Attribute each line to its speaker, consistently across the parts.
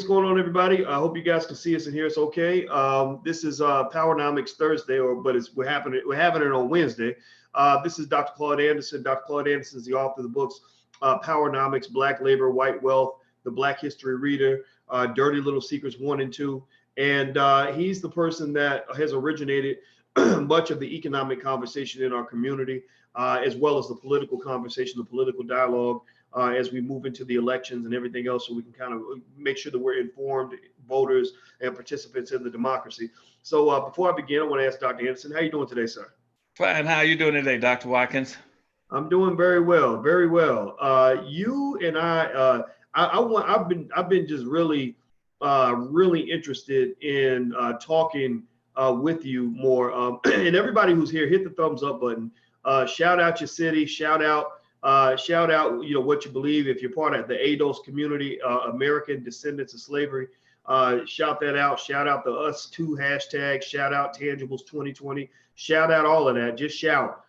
Speaker 1: going on, everybody? I hope you guys can see us and hear us okay. This is Powernomics Thursday, but we're having it on Wednesday. This is Dr. Claud Anderson. Dr. Claud Anderson is the author of the books Powernomics, Black Labor, White Wealth, The Black History Reader, Dirty Little Secrets 1 and 2. And he's the person that has originated much of the economic conversation in our community, as well as the political conversation, the political dialogue, as we move into the elections and everything else, so we can kind of make sure that we're informed voters and participants in the democracy. So before I begin, I want to ask Dr. Anderson, how are you doing today, sir?
Speaker 2: Fine. How are you doing today, Dr. Watkins?
Speaker 1: I'm doing very well, very well. You and I've been just really interested in talking with you more. And everybody who's here, hit the thumbs up button. Shout out your city. Shout out, what you believe. If you're part of the ADOS community, American Descendants of Slavery, shout that out. Shout out the Us Too hashtag. Shout out Tangibles 2020. Shout out all of that. Just shout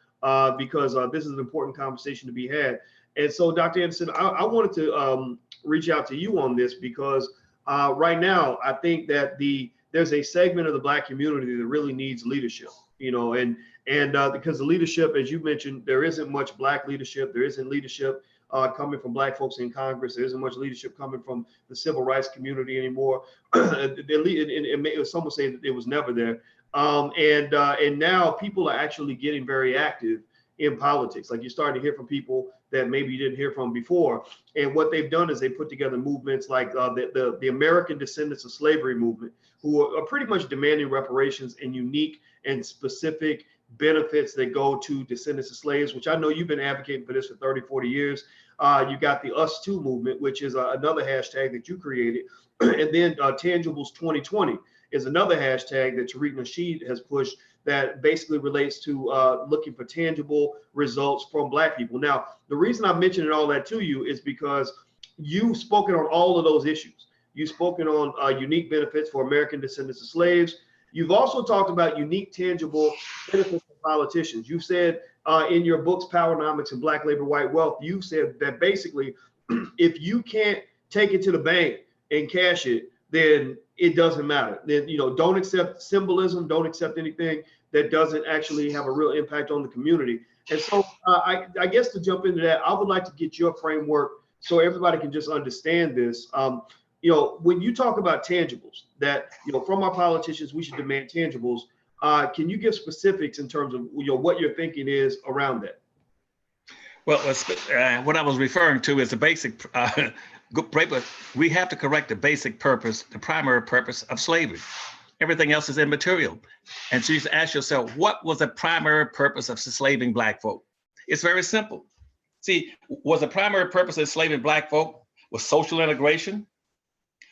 Speaker 1: because this is an important conversation to be had. And so, Dr. Anderson, I wanted to reach out to you on this because right now I think that there's a segment of the Black community that really needs leadership. And because the leadership, as you mentioned, there isn't much Black leadership. There isn't leadership coming from Black folks in Congress. There isn't much leadership coming from the civil rights community anymore. And some would say that it was never there. And now people are actually getting very active in politics. Like you're starting to hear from people that maybe you didn't hear from before. And what they've done is they put together movements like the American Descendants of Slavery movement, who are pretty much demanding reparations and unique and specific benefits that go to descendants of slaves, which I know you've been advocating for this for 30, 40 years. You got the Us Too movement, which is another hashtag that you created. And then Tangibles 2020 is another hashtag that Tariq Nasheed has pushed that basically relates to looking for tangible results from Black people. Now, the reason I'm mentioning all that to you is because you've spoken on all of those issues. You've spoken on unique benefits for American descendants of slaves. You've also talked about unique, tangible benefits for politicians. You've said in your books, Powernomics and Black Labor, White Wealth, you said that basically, if you can't take it to the bank and cash it, then it doesn't matter. Then, don't accept symbolism, don't accept anything that doesn't actually have a real impact on the community. And so I guess to jump into that, I would like to get your framework so everybody can just understand this. When you talk about tangibles, that, from our politicians, we should demand tangibles. Can you give specifics in terms of, what your thinking is around that?
Speaker 2: Well, what I was referring to is the basic, we have to correct the basic purpose, the primary purpose of slavery. Everything else is immaterial. And so you ask yourself, what was the primary purpose of enslaving Black folk? It's very simple. See, was the primary purpose of enslaving Black folk was social integration?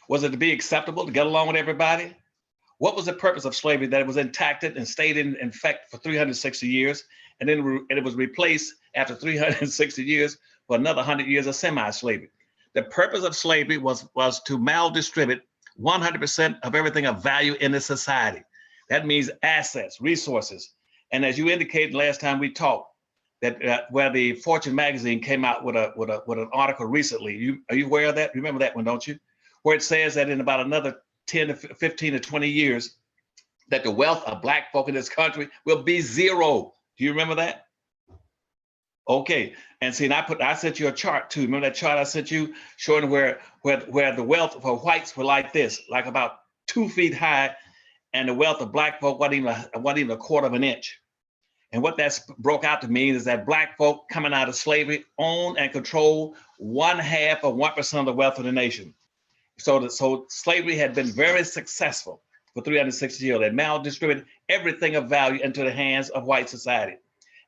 Speaker 2: Was it to be acceptable, to get along with everybody? What was the purpose of slavery? That it was intact and stayed in effect for 360 years, and then it was replaced after 360 years for another 100 years of semi-slavery. The purpose of slavery was to maldistribute 100% of everything of value in the society. That means assets, resources. And as you indicated last time we talked, that where the Fortune magazine came out with an article recently. Are you aware of that? Remember that one, don't you? Where it says that in about another 10 to 15 to 20 years, that the wealth of Black folk in this country will be zero. Do you remember that? Okay, and see, and I sent you a chart too. Remember that chart I sent you showing where the wealth for whites were like this, like about 2 feet high, and the wealth of Black folk wasn't even a quarter of an inch. And what that's broke out to mean is that Black folk coming out of slavery own and control 1/2 of 1% of the wealth of the nation. So slavery had been very successful for 360 years. They maldistributed everything of value into the hands of white society.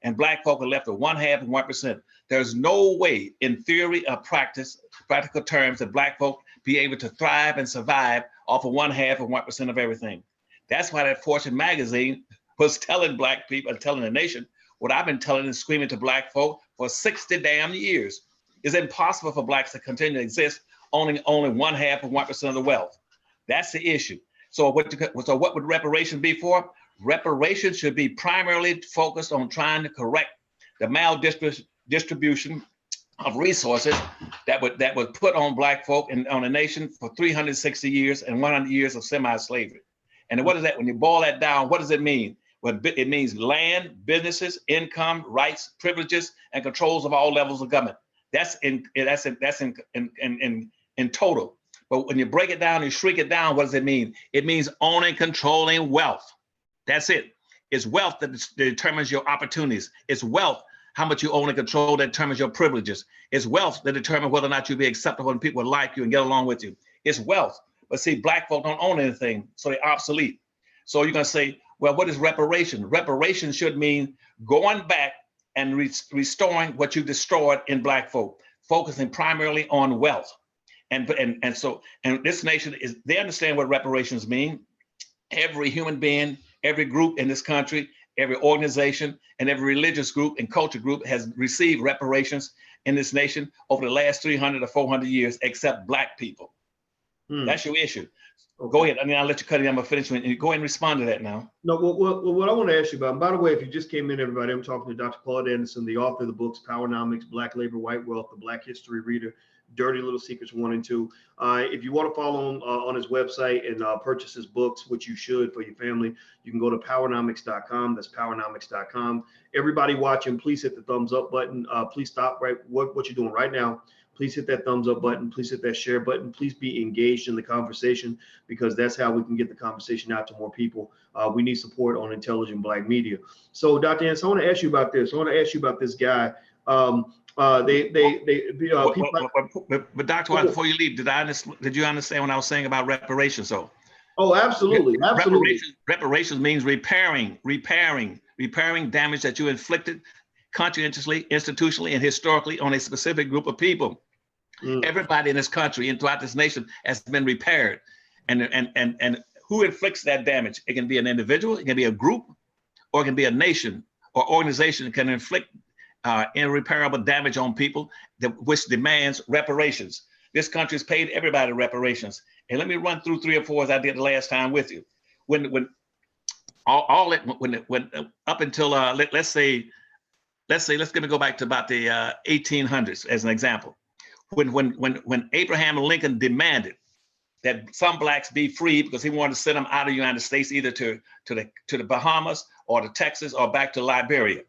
Speaker 2: And Black folk are left with 1/2 of 1%. There's no way in theory or practical terms, that Black folk be able to thrive and survive off of 1/2 of 1% of everything. That's why that Fortune magazine was telling Black people and telling the nation what I've been telling and screaming to Black folk for 60 damn years. It's impossible for Blacks to continue to exist owning only 1/2 of 1% of the wealth. That's the issue. So what would reparation be for? Reparations should be primarily focused on trying to correct the maldistribution of resources that was put on black folk and on a nation for 360 years and 100 years of semi-slavery. And what is that? When you boil that down, what does it mean? Well, it means land, businesses, income, rights, privileges, and controls of all levels of government. That's in total. But when you break it down and shrink it down, what does it mean? It means owning, controlling wealth. That's it. It's wealth that determines your opportunities. It's wealth, how much you own and control, that determines your privileges. It's wealth that determines whether or not you'll be acceptable and people will like you and get along with you. It's wealth. But see, black folk don't own anything, so they're obsolete. So you're gonna say, well, what is reparation? Reparation should mean going back and restoring what you destroyed in black folk, focusing primarily on wealth. And this nation they understand what reparations mean. Every human being, every group in this country, every organization, and every religious group and culture group has received reparations in this nation over the last 300 or 400 years, except black people. That's your issue. Okay. Go ahead. I mean, I'll let you cut it. I'm gonna finish. Go ahead and respond to that now.
Speaker 1: No, what I want to ask you about, and by the way, if you just came in, everybody, I'm talking to Dr. Claud Anderson, the author of the books, Powernomics, Black Labor, White Wealth, The Black History Reader, Dirty Little Secrets 1 and 2. If you want to follow him on his website and purchase his books, which you should for your family, you can go to powernomics.com. That's powernomics.com. Everybody watching, please hit the thumbs up button. Please stop right what you're doing right now. Please hit that thumbs up button. Please hit that share button. Please be engaged in the conversation, because that's how we can get the conversation out to more people. We need support on intelligent black media. So, Dr. Anderson, I want to ask you about this. I want to ask you about this guy. But
Speaker 2: Dr. White, before you leave, did you understand what I was saying about reparations though?
Speaker 1: Oh, absolutely. Absolutely.
Speaker 2: Reparations means repairing damage that you inflicted conscientiously, institutionally, and historically on a specific group of people. Everybody in this country and throughout this nation has been repaired. And who inflicts that damage? It can be an individual, it can be a group, or it can be a nation or organization that can inflict irreparable damage on people, which demands reparations. This country's paid everybody reparations. And let me run through 3 or 4 as I did the last time with you. When up until let's go back to about the 1800s as an example. When Abraham Lincoln demanded that some blacks be free because he wanted to send them out of the United States, either to the Bahamas or to Texas or back to Liberia.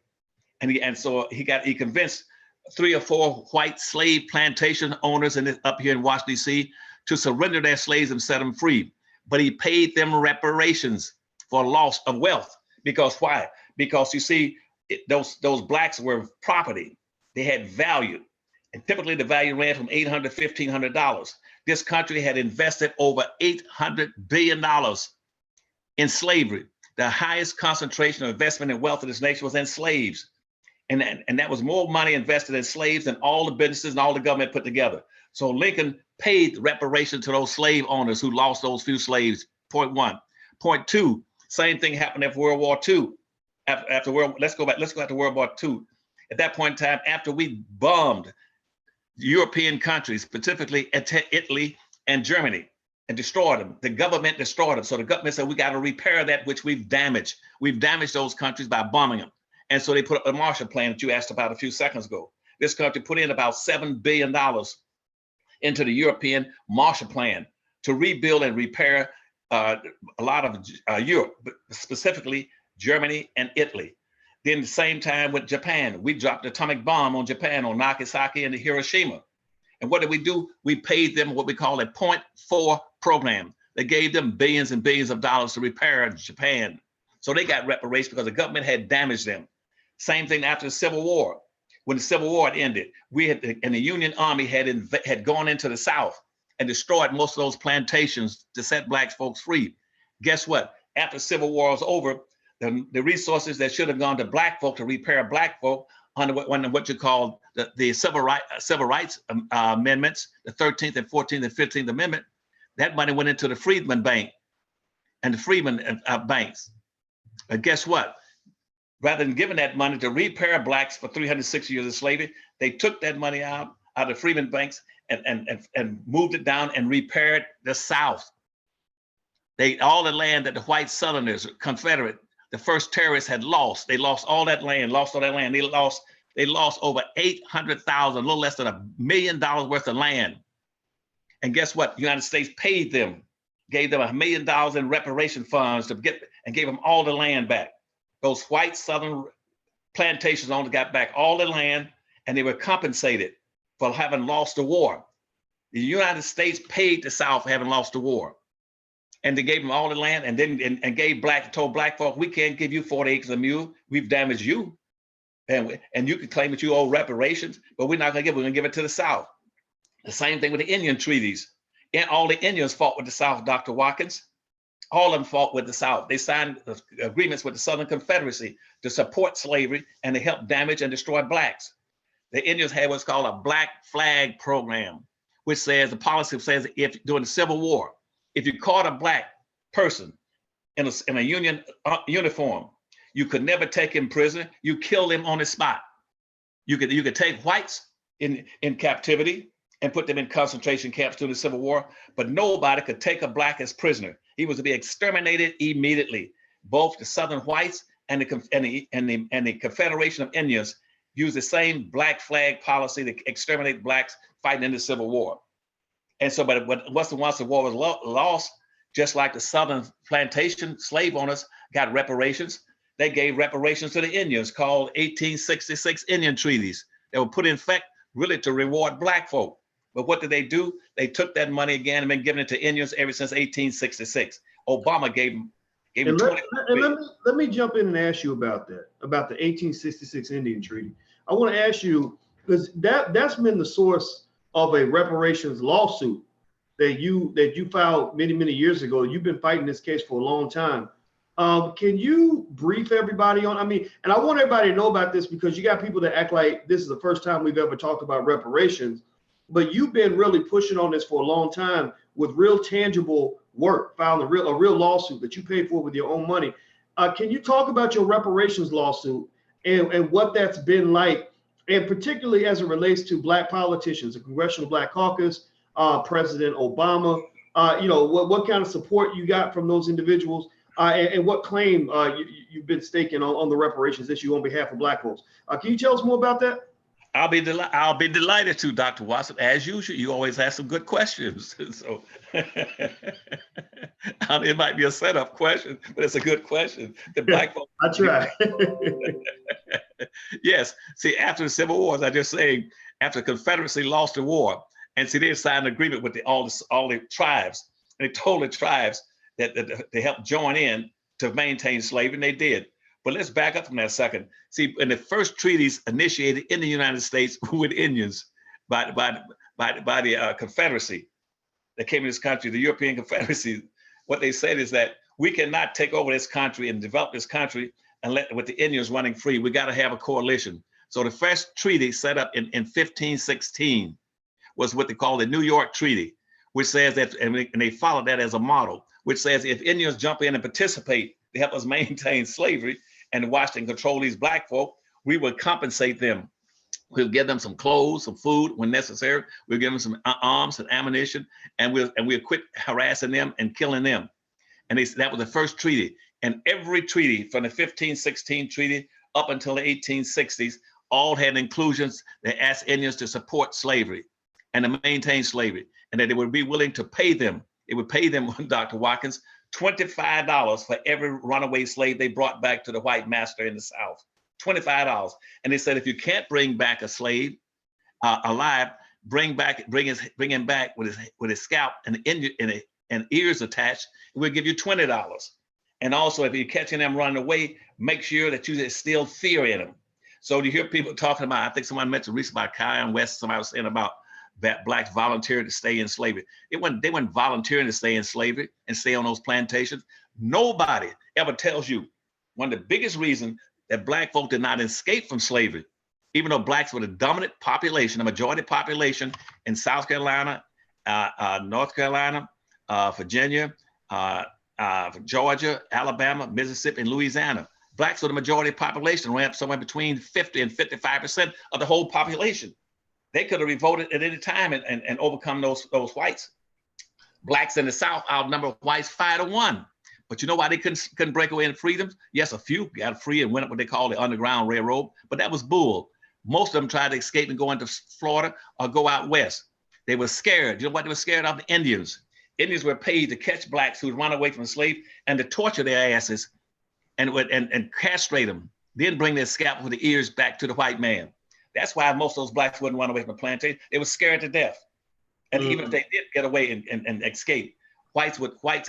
Speaker 2: And so he convinced 3 or 4 white slave plantation owners up here in Washington, D.C. to surrender their slaves and set them free. But he paid them reparations for loss of wealth. Because why? Because you see, those blacks were property. They had value. And typically the value ran from $800 to $1,500. This country had invested over $800 billion in slavery. The highest concentration of investment in wealth in this nation was in slaves. And that was more money invested in slaves than all the businesses and all the government put together. So Lincoln paid reparations to those slave owners who lost those few slaves, point 1. Point 2, same thing happened after World War II. Let's go back to World War II. At that point in time, after we bombed European countries, specifically Italy and Germany, and destroyed them, the government destroyed them. So the government said, we got to repair that which we've damaged. We've damaged those countries by bombing them. And so they put up a Marshall Plan that you asked about a few seconds ago. This country put in about $7 billion into the European Marshall Plan to rebuild and repair a lot of Europe, but specifically Germany and Italy. Then the same time with Japan, we dropped the atomic bomb on Japan, on Nagasaki and Hiroshima. And what did we do? We paid them what we call a 0.4 program. They gave them billions and billions of dollars to repair Japan. So they got reparations because the government had damaged them. Same thing after the Civil War. When the Civil War had ended, and the Union Army had gone into the South and destroyed most of those plantations to set black folks free. Guess what? After the Civil War was over, the resources that should have gone to black folk to repair black folk under what you call the Civil Rights Amendments, the 13th and 14th and 15th Amendment, that money went into the Freedmen Bank and the Freedmen banks. But guess what? Rather than giving that money to repair blacks for 360 years of slavery, they took that money out of the Freedmen banks and moved it down and repaired the South. All the land that the white Southerners, Confederate, the first terrorists had lost. They lost all that land, They lost over 800,000, a little less than $1 million worth of land. And guess what? The United States paid them, gave them $1 million in reparation funds to get, and gave them all the land back. Those white Southern plantations owners got back all the land, and they were compensated for having lost the war. The United States paid the South for having lost the war. And they gave them all the land, and then told black folk, we can't give you 40 acres of mule. We've damaged you. And you can claim that you owe reparations, but we're not gonna give it, we're gonna give it to the South. The same thing with the Indian treaties. And all the Indians fought with the South, Dr. Watkins. All of them fought with the South. They signed agreements with the Southern Confederacy to support slavery, and they helped damage and destroy blacks. The Indians had what's called a black flag program, which says, the policy says, if during the Civil War, if you caught a black person in a Union uniform, you could never take him prisoner. You killed him on the spot. You could take whites in captivity and put them in concentration camps during the Civil War, but nobody could take a black as prisoner. He was to be exterminated immediately. Both the Southern whites and the Confederation of Indians used the same black flag policy to exterminate blacks fighting in the Civil War. And so, but once the war was lost, just like the Southern plantation slave owners got reparations, they gave reparations to the Indians called 1866 Indian treaties. They were put in effect really to reward black folk. But what did they do? They took that money again and been giving it to Indians ever since 1866. Obama gave them 20.
Speaker 1: Let me jump in and ask you about that, about the 1866 Indian Treaty. I want to ask you, because that's been the source of a reparations lawsuit that you filed many years ago. You've been fighting this case for a long time. Can you brief everybody on, and I want everybody to know about this, because you got people that act like this is the first time we've ever talked about reparations, but you've been really pushing on this for a long time with real tangible work, filing a real lawsuit that you paid for with your own money. Can you talk about your reparations lawsuit and what that's been like, and particularly as it relates to black politicians, the Congressional Black Caucus, President Obama, what kind of support you got from those individuals, and what claim you've been staking on the reparations issue on behalf of black folks. Can you tell us more about that?
Speaker 2: I'll be delighted to, Dr. Watson. As usual, you always ask some good questions. So it might be a setup question, but it's a good question. The black folks.
Speaker 1: I try.
Speaker 2: Yes. See, after the Civil War, as I just saying, after the Confederacy lost the war, and see, they signed an agreement with all the tribes, and they told the tribes that they helped join in to maintain slavery, and they did. But let's back up from that a second. See, in the first treaties initiated in the United States with Indians by the Confederacy that came in this country, the European Confederacy, what they said is that we cannot take over this country and develop this country and with the Indians running free. We got to have a coalition. So the first treaty set up in 1516 was what they call the New York Treaty, which says that, and they followed that as a model, which says if Indians jump in and participate to help us maintain slavery and watch and control these black folk, we will compensate them. We'll give them some clothes, some food when necessary. We'll give them some arms and ammunition, and we'll quit harassing them and killing them. And that was the first treaty. And every treaty from the 1516 treaty up until the 1860s all had inclusions that asked Indians to support slavery and to maintain slavery, and that they would be willing to pay them. It would pay them, Dr. Watkins, $25 for every runaway slave they brought back to the white master in the South. $25. And they said, if you can't bring back a slave alive, bring him back with his scalp and ears attached, and we'll give you $20. And also, if you're catching them running away, make sure that you instill fear in them. So you hear people talking about, I think someone mentioned recently about Kyle West, somebody was saying about that blacks volunteered to stay in slavery. They weren't volunteering to stay in slavery and stay on those plantations. Nobody ever tells you one of the biggest reasons that black folk did not escape from slavery, even though blacks were the dominant population, the majority population in South Carolina, North Carolina, Virginia, Georgia, Alabama, Mississippi, and Louisiana. Blacks were the majority population, ran up somewhere between 50 and 55% of the whole population. They could have revolted at any time and overcome those whites. Blacks in the South outnumber whites 5-1. But you know why they couldn't break away in freedoms? Yes, a few got free and went up what they call the Underground Railroad, but that was bull. Most of them tried to escape and go into Florida or go out west. They were scared. You know what they were scared of? The Indians. Indians were paid to catch blacks who run away from slavery and to torture their asses and castrate them, then bring their scalp with the ears back to the white man. That's why most of those blacks wouldn't run away from the plantation. They were scared to death. And even if they did get away and escape, whites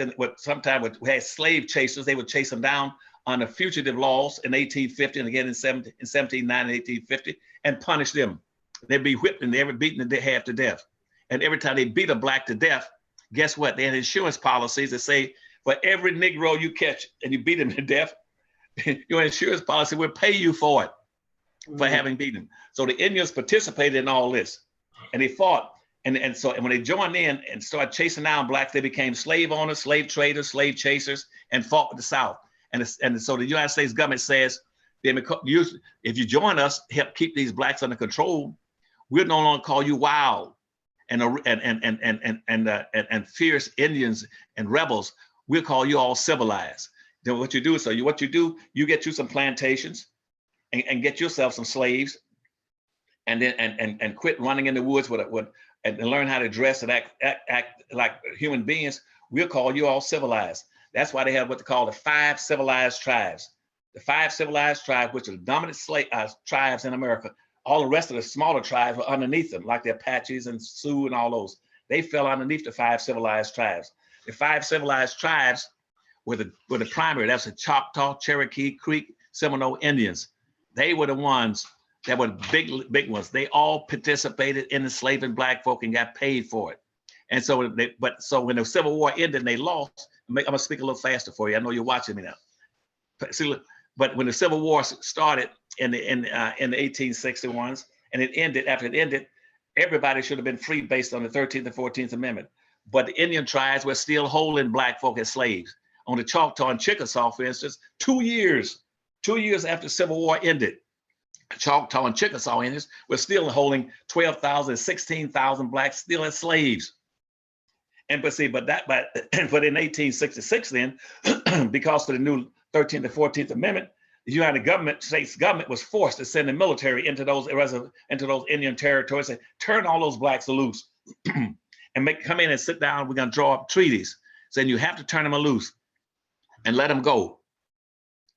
Speaker 2: and sometimes had slave chasers, they would chase them down on the fugitive laws in 1850 and again in 1790 and 1850 and punish them. They'd be whipped and they were beaten half to death. And every time they beat a black to death, guess what? They had insurance policies that say for every Negro you catch and you beat him to death, your insurance policy will pay you for it, for having beaten him. So the Indians participated in all this and they fought. And when they joined in and started chasing down blacks, they became slave owners, slave traders, slave chasers, and fought with the South. And so the United States government says, if you join us, help keep these blacks under control, we'll no longer call you wild and fierce Indians and rebels. We'll call you all civilized. Then what you do, you get you some plantations and get yourself some slaves, and then and quit running in the woods and learn how to dress and act like human beings. We'll call you all civilized. That's why they have what they call the 5 civilized tribes. The 5 civilized tribes, which are the dominant tribes in America. All the rest of the smaller tribes were underneath them, like the Apaches and Sioux and all those. They fell underneath the 5 civilized tribes. The 5 civilized tribes were the primary. That's the Choctaw, Cherokee, Creek, Seminole Indians. They were the ones that were big ones. They all participated in enslaving black folk and got paid for it. And so when the Civil War ended and they lost, I'm gonna speak a little faster for you. I know you're watching me now. But when the Civil War started in the 1861s and it ended, after it ended, everybody should have been free based on the 13th and 14th Amendment. But the Indian tribes were still holding black folk as slaves. On the Choctaw and Chickasaw, for instance, 2 years after the Civil War ended, Choctaw and Chickasaw Indians were still holding 12,000, 16,000 blacks still as slaves. But in 1866 then, because of the new 13th and 14th Amendment, the United States government was forced to send the military into those Indian territories and turn all those blacks loose and come in and sit down. We're gonna draw up treaties saying you have to turn them loose and let them go.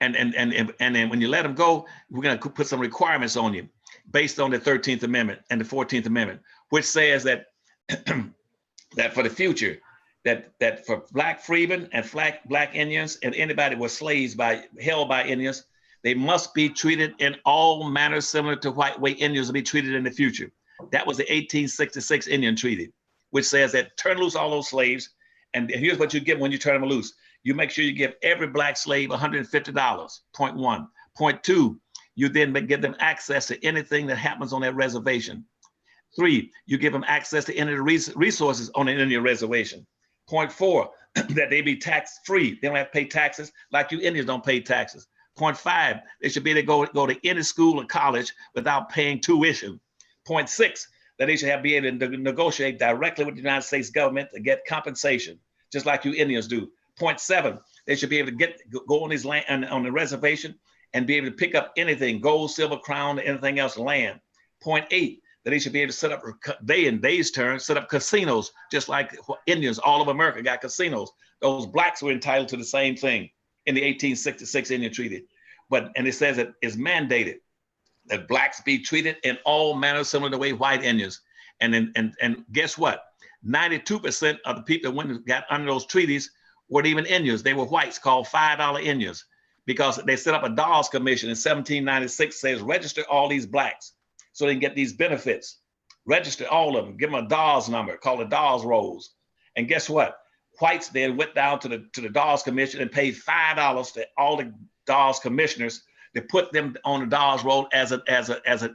Speaker 2: And then when you let them go, we're gonna put some requirements on you based on the 13th Amendment and the 14th Amendment, which says that that for the future, that for black freemen and black Indians and anybody was slaves held by Indians, they must be treated in all manners similar to white way Indians will be treated in the future. That was the 1866 Indian Treaty, which says that turn loose all those slaves, and here's what you get when you turn them loose. You make sure you give every black slave $150, point one. Point two, you then give them access to anything that happens on that reservation. 3, you give them access to any of the resources on an Indian reservation. Point 4, that they be tax free. They don't have to pay taxes like you Indians don't pay taxes. Point 5, they should be able to go to any school or college without paying tuition. Point 6, that they should be able to negotiate directly with the United States government to get compensation, just like you Indians do. Point 7, they should be able to go on these land on the reservation and be able to pick up anything, gold, silver, crown, anything else, land. Point 8, that they should be able to set up, in these terms, set up casinos, just like Indians all over America got casinos. Those blacks were entitled to the same thing in the 1866 Indian Treaty. And it says it is mandated that blacks be treated in all manners similar to the way white Indians. And guess what? 92% of the people that got under those treaties weren't even Indians. They were whites called $5 Indians, because they set up a Dawes Commission in 1796 says register all these blacks so they can get these benefits. Register all of them, give them a Dawes number, called the Dawes rolls. And guess what? Whites then went down to the Dawes Commission and paid $5 to all the Dawes commissioners to put them on the Dawes roll as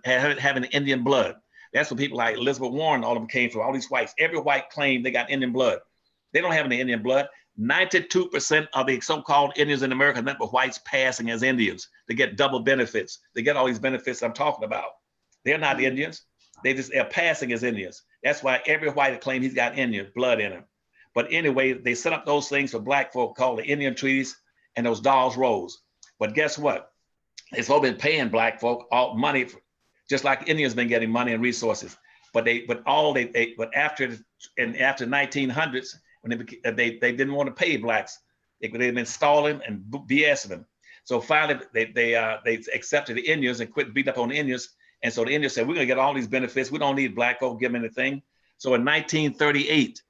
Speaker 2: having Indian blood. That's where people like Elizabeth Warren, all of them came from, all these whites. Every white claimed they got Indian blood. They don't have any Indian blood. 92% of the so-called Indians in America, nothing but whites passing as Indians. They get double benefits. They get all these benefits I'm talking about. They're not Indians. They're passing as Indians. That's why every white claims he's got Indian blood in him. But anyway, they set up those things for black folk called the Indian treaties and those Dawes rolls. But guess what? It's all been paying black folk all money just like Indians been getting money and resources. But after 1900s, when they didn't want to pay blacks, they'd been stalling and BSing them. So finally, they accepted the Indians and quit beating up on the Indians. And so the Indians said, we're going to get all these benefits. We don't need black folk give them anything. So in 1938,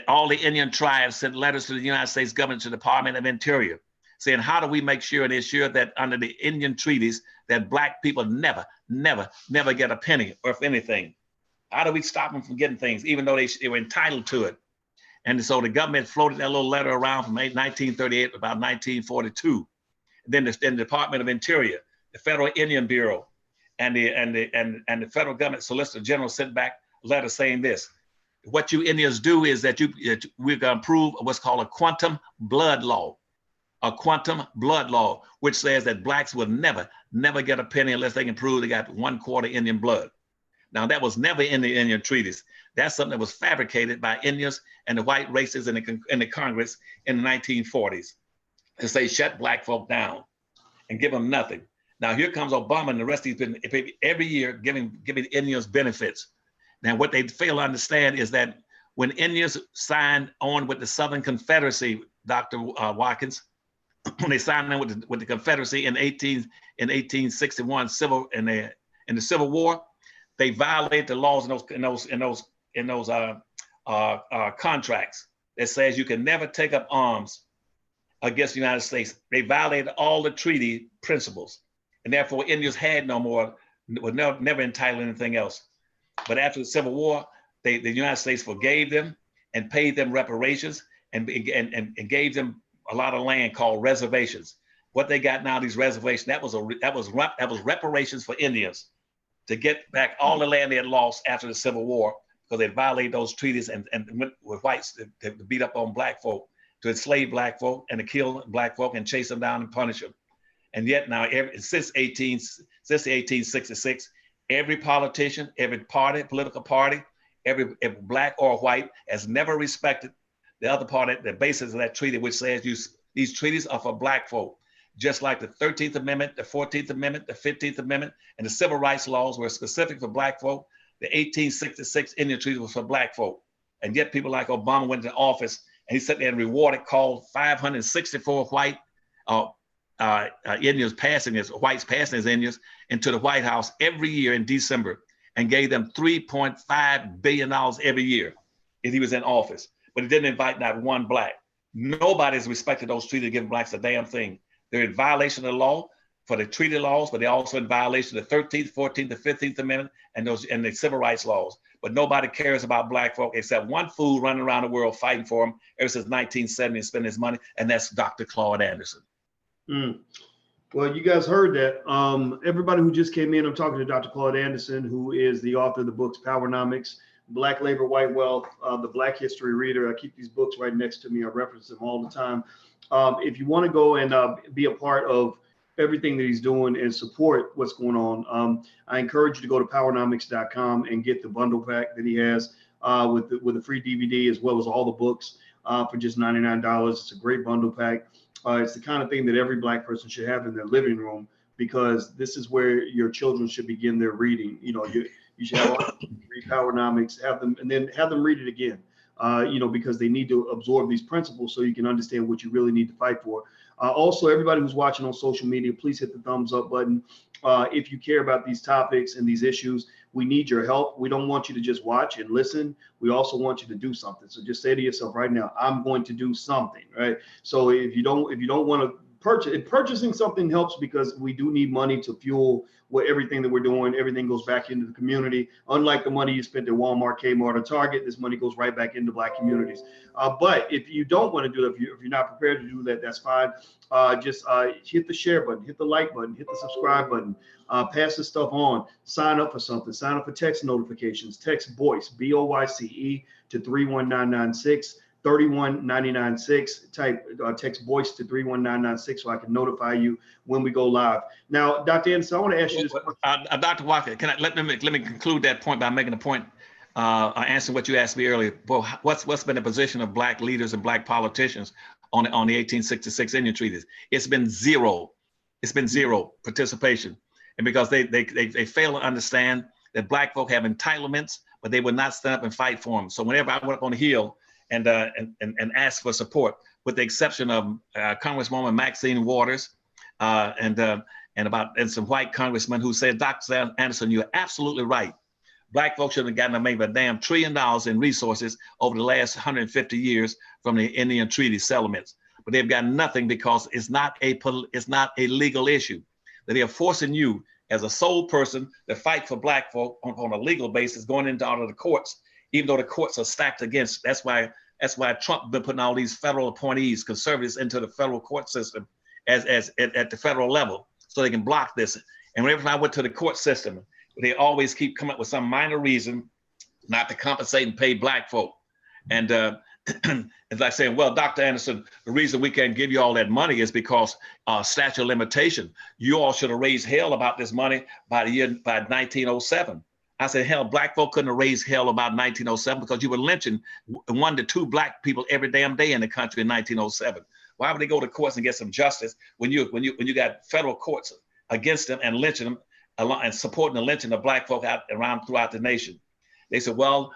Speaker 2: all the Indian tribes sent letters to the United States government, to the Department of Interior, saying, how do we make sure and ensure that under the Indian treaties that black people never get a penny or if anything? How do we stop them from getting things, even though they were entitled to it? And so the government floated that little letter around from 1938 to about 1942. Then the Department of Interior, the Federal Indian Bureau, and the federal government Solicitor General sent back a letter saying this: what you Indians do is that we're going to approve what's called a quantum blood law. A quantum blood law, which says that blacks will never get a penny unless they can prove they got 1/4 Indian blood. Now, that was never in the Indian treaties. That's something that was fabricated by Indians and the white races in the Congress in the 1940s to say, shut black folk down and give them nothing. Now, here comes Obama and the rest of these people every year giving Indians benefits. Now, what they fail to understand is that when Indians signed on with the Southern Confederacy, Dr. Watkins, when they signed on with the Confederacy in 1861 in the Civil War, they violated the laws in those contracts that says you can never take up arms against the United States. They violated all the treaty principles, and therefore Indians had no more, were never entitled to anything else. But after the Civil War, the United States forgave them and paid them reparations and gave them a lot of land called reservations. What they got now, these reservations, that was reparations for Indians to get back all the land they had lost after the Civil War, because they violated those treaties and went with whites to beat up on black folk, to enslave black folk and to kill black folk and chase them down and punish them. And yet now, since 1866, every politician, every political party, every black or white has never respected the other party, the basis of that treaty, which says these treaties are for black folk. Just like the 13th Amendment, the 14th Amendment, the 15th Amendment, and the civil rights laws were specific for black folk, the 1866 Indian Treaty was for black folk. And yet people like Obama went into office and he sat there and rewarded, called 564 white Indians whites passing as Indians into the White House every year in December and gave them $3.5 billion every year if he was in office. But he didn't invite not one black. Nobody's respected those treaties to give blacks a damn thing. They're in violation of the law for the treaty laws, but they're also in violation of the 13th, 14th, the 15th Amendment and the civil rights laws. But nobody cares about black folk except one fool running around the world fighting for them ever since 1970 and spending his money, and that's Dr. Claud Anderson.
Speaker 1: Well, you guys heard that. Everybody who just came in, I'm talking to Dr. Claud Anderson, who is the author of the books Powernomics, Black Labor, White Wealth, the Black History Reader. I keep these books right next to me. I reference them all the time. If you want to go and be a part of everything that he's doing and support what's going on, I encourage you to go to powernomics.com and get the bundle pack that he has with a free DVD, as well as all the books for just $99. It's a great bundle pack. It's the kind of thing that every black person should have in their living room, because this is where your children should begin their reading. You know, you should have read Powernomics, have them read it again. Because they need to absorb these principles so you can understand what you really need to fight for. Also, everybody who's watching on social media, please hit the thumbs up button. If you care about these topics and these issues, we need your help. We don't want you to just watch and listen. We also want you to do something. So just say to yourself right now, I'm going to do something, right? So if you don't want to purchasing something helps, because we do need money to fuel everything that we're doing. Everything goes back into the community. Unlike the money you spent at Walmart, Kmart, or Target, this money goes right back into black communities. But if you don't want to do that, if you're not prepared to do that, that's fine. Just hit the share button, hit the like button, hit the subscribe button, pass this stuff on, sign up for something, sign up for text notifications, text BOYCE, BOYCE to 31996. 31996, text BOYCE to 31996 so I can notify you when we go live. Now, Dr. Anderson, I want to ask you this question.
Speaker 2: Dr. Walker, let me conclude that point by making a point, answering what you asked me earlier. Well, what's been the position of black leaders and black politicians on the 1866 Indian treaties? It's been zero. It's been zero participation. And because they fail to understand that black folk have entitlements, but they would not stand up and fight for them. So whenever I went up on the Hill and asked for support, with the exception of Congresswoman Maxine Waters and some white congressmen who said, Dr. Anderson, you're absolutely right. Black folks should have gotten maybe a damn $1 trillion in resources over the last 150 years from the Indian treaty settlements. But they've got nothing because it's not a legal issue. That they are forcing you as a sole person to fight for black folk on a legal basis, going into all of the courts, even though the courts are stacked against. That's why Trump been putting all these federal appointees, conservatives, into the federal court system at the federal level, so they can block this. And whenever I went to the court system, they always keep coming up with some minor reason not to compensate and pay black folk. And it's like saying, well, Dr. Anderson, the reason we can't give you all that money is because statute of limitation. You all should have raised hell about this money by 1907. I said, hell, black folk couldn't have raised hell about 1907 because you were lynching 1 to 2 black people every damn day in the country in 1907. Why would they go to courts and get some justice when you got federal courts against them and lynching them and supporting the lynching of black folk throughout the nation? They said, well,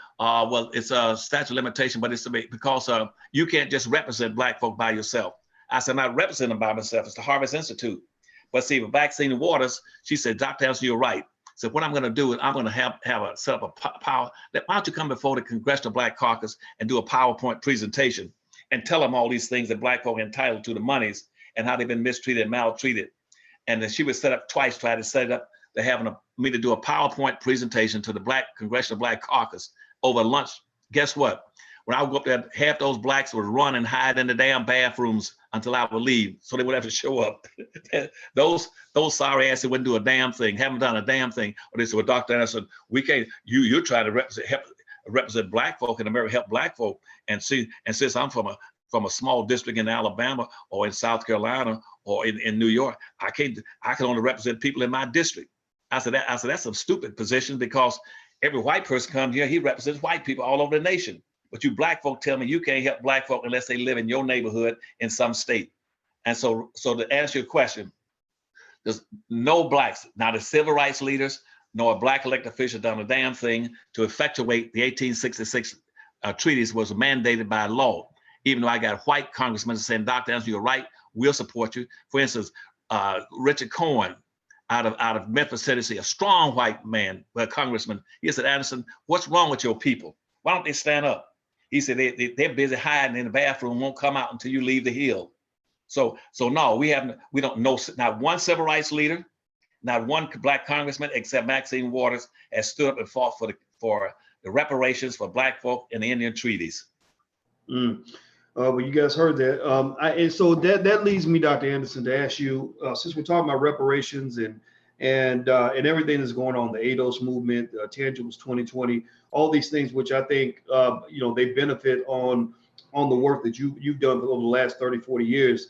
Speaker 2: it's a statute of limitation, but it's because you can't just represent black folk by yourself. I said, I'm not representing them by myself. It's the Harvest Institute. But see, with Maxine Waters, she said, Dr. Anderson, you're right. So what I'm going to do is I'm going to set up a power. Why don't you come before the Congressional Black Caucus and do a PowerPoint presentation and tell them all these things that black folk are entitled to, the monies, and how they've been mistreated and maltreated. And then she was set up twice, tried to set it up. They're having me to do a PowerPoint presentation to the Congressional Black Caucus over lunch. Guess what? When I would go up there, half those blacks would run and hide in the damn bathrooms until I would leave, so they would have to show up. those sorry asses wouldn't do a damn thing, haven't done a damn thing. Or they said, well, Dr. Anderson, we can't. You're trying to represent black folk in America, help black folk, and since I'm from a small district in Alabama or in South Carolina or in New York, I can only represent people in my district. I said that's a stupid position because every white person comes here, he represents white people all over the nation. But you black folk tell me you can't help black folk unless they live in your neighborhood in some state. And so to answer your question, there's no blacks, not the civil rights leaders, nor a black elected official done a damn thing to effectuate the 1866 treaties was mandated by law. Even though I got white congressmen saying, Dr. Anderson, you're right, we'll support you. For instance, Richard Cohen, out of Memphis, Tennessee, a strong white man, a congressman. He said, Anderson, what's wrong with your people? Why don't they stand up? He said, they're busy hiding in the bathroom, won't come out until you leave the Hill. So no, we don't know, not one civil rights leader, not one black congressman, except Maxine Waters, has stood up and fought for the reparations for black folk in the Indian treaties.
Speaker 1: Well, you guys heard that. And so that leads me, Dr. Anderson, to ask you, since we're talking about reparations and everything that's going on, the ADOS movement, Tangibles 2020, all these things, which I think, they benefit on the work that you've done over the last 30, 40 years.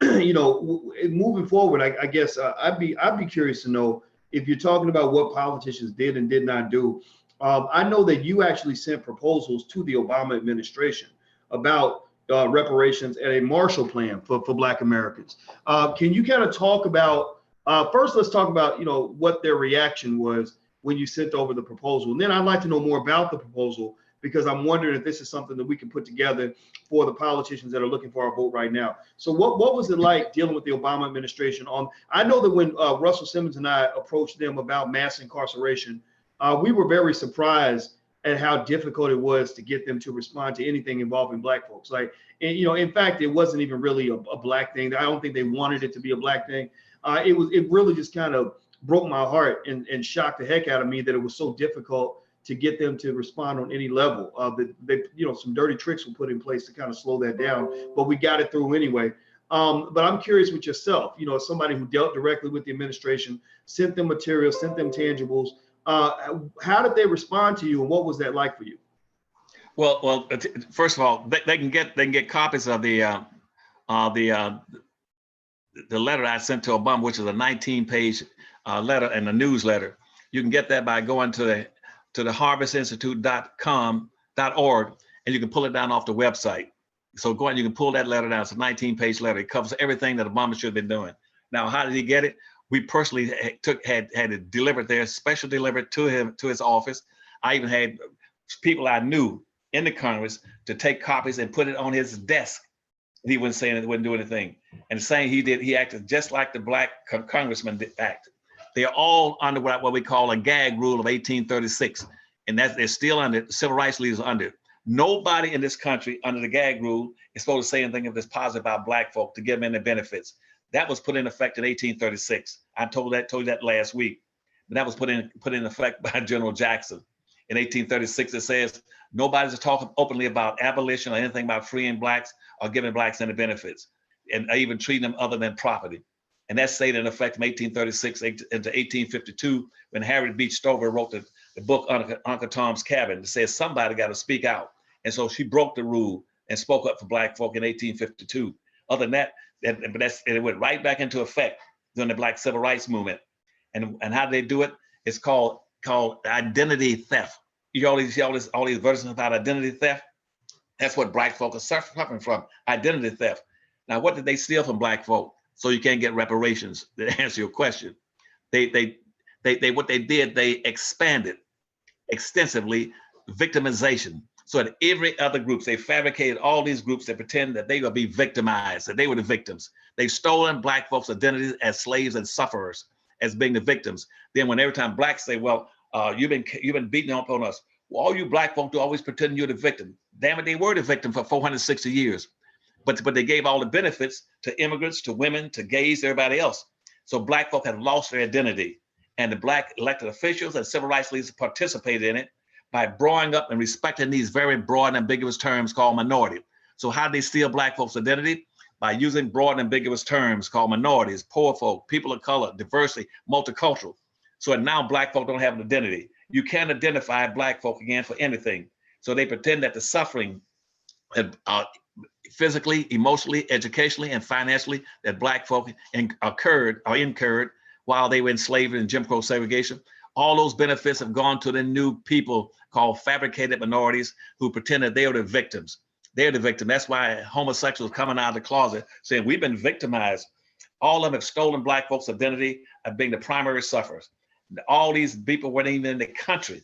Speaker 1: Moving forward, I guess I'd be curious to know if you're talking about what politicians did and did not do. I know that you actually sent proposals to the Obama administration about reparations and a Marshall Plan for Black Americans. Can you kind of talk about, first, let's talk about, what their reaction was when you sent over the proposal. And then I'd like to know more about the proposal, because I'm wondering if this is something that we can put together for the politicians that are looking for our vote right now. So what was it like dealing with the Obama administration on, I know that when Russell Simmons and I approached them about mass incarceration, we were very surprised at how difficult it was to get them to respond to anything involving black folks. In fact, it wasn't even really a black thing. I don't think they wanted it to be a black thing. It really just kind of broke my heart and shocked the heck out of me that it was so difficult to get them to respond on any level. Some dirty tricks were put in place to kind of slow that down, but we got it through anyway. But I'm curious with yourself, as somebody who dealt directly with the administration, sent them materials, sent them tangibles. How did they respond to you, and what was that like for you?
Speaker 2: Well, first of all, they can get copies of the letter I sent to Obama, which is a 19-page letter and a newsletter. You can get that by going to the harvestinstitute.org, and you can pull it down off the website. So you can pull that letter down. It's a 19-page letter. It covers everything that Obama should have been doing. Now, how did he get it? We personally had it delivered there, special delivered to him, to his office. I even had people I knew in the Congress to take copies and put it on his desk. He wasn't saying it, wouldn't do anything. And saying he acted just like the black congressman acted. They're all under what we call a gag rule of 1836. And that they're still under, civil rights leaders are under. Nobody in this country under the gag rule is supposed to say anything if it's positive about black folk to give them the benefits. That was put in effect in 1836. I told you that last week. But that was put in effect by General Jackson. In 1836, it says nobody's talking openly about abolition or anything about freeing blacks or giving blacks any benefits, and even treating them other than property. And that stayed in effect from 1836 into 1852, when Harriet Beecher Stover wrote the book Uncle Tom's Cabin. It says somebody got to speak out. And so she broke the rule and spoke up for black folk in 1852. Other than that, it went right back into effect during the Black Civil Rights Movement. And how do they do it? It's called identity theft. You always see all these advertisements about identity theft. That's what black folk are suffering from, identity theft. Now, what did they steal from black folk? So you can't get reparations. To answer your question, what they did, they expanded extensively victimization. So at every other groups, they fabricated all these groups that pretend that they will be victimized, that they were the victims. They've stolen black folks' identities as slaves and sufferers, as being the victims. Then when every time blacks say, well, you've been beating up on us. Well, all you black folk do always pretend you're the victim. Damn it, they were the victim for 460 years. But they gave all the benefits to immigrants, to women, to gays, to everybody else. So black folk have lost their identity. And the black elected officials and civil rights leaders participated in it by drawing up and respecting these very broad and ambiguous terms called minority. So how do they steal black folks' identity? By using broad and ambiguous terms called minorities, poor folk, people of color, diversity, multicultural. So now black folk don't have an identity. You can't identify black folk again for anything. So they pretend that the suffering physically, emotionally, educationally, and financially that black folk incurred while they were enslaved in Jim Crow segregation, all those benefits have gone to the new people called fabricated minorities who pretend that they are the victims. They're the victim. That's why homosexuals coming out of the closet saying we've been victimized. All of them have stolen black folks' identity of being the primary sufferers. All these people weren't even in the country.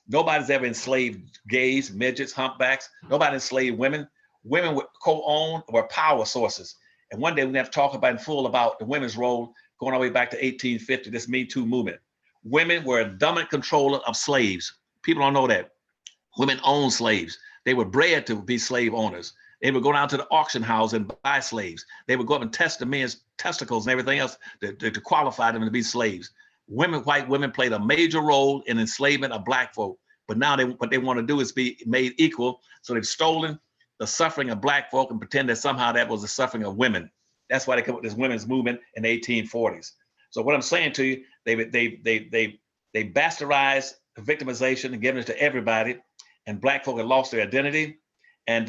Speaker 2: Nobody's ever enslaved gays, midgets, humpbacks. Nobody enslaved women. Women were co-owned, were power sources. And one day we have to talk about in full about the women's role going all the way back to 1850, this Me Too movement. Women were a dominant controller of slaves. People don't know that. Women owned slaves. They were bred to be slave owners. They would go down to the auction house and buy slaves. They would go up and test the men's testicles and everything else to qualify them to be slaves. White women played a major role in enslavement of black folk. But now what they want to do is be made equal. So they've stolen the suffering of black folk and pretend that somehow that was the suffering of women. That's why they come up with this women's movement in the 1840s. So what I'm saying to you, they bastardized victimization and given it to everybody, and black folk have lost their identity. And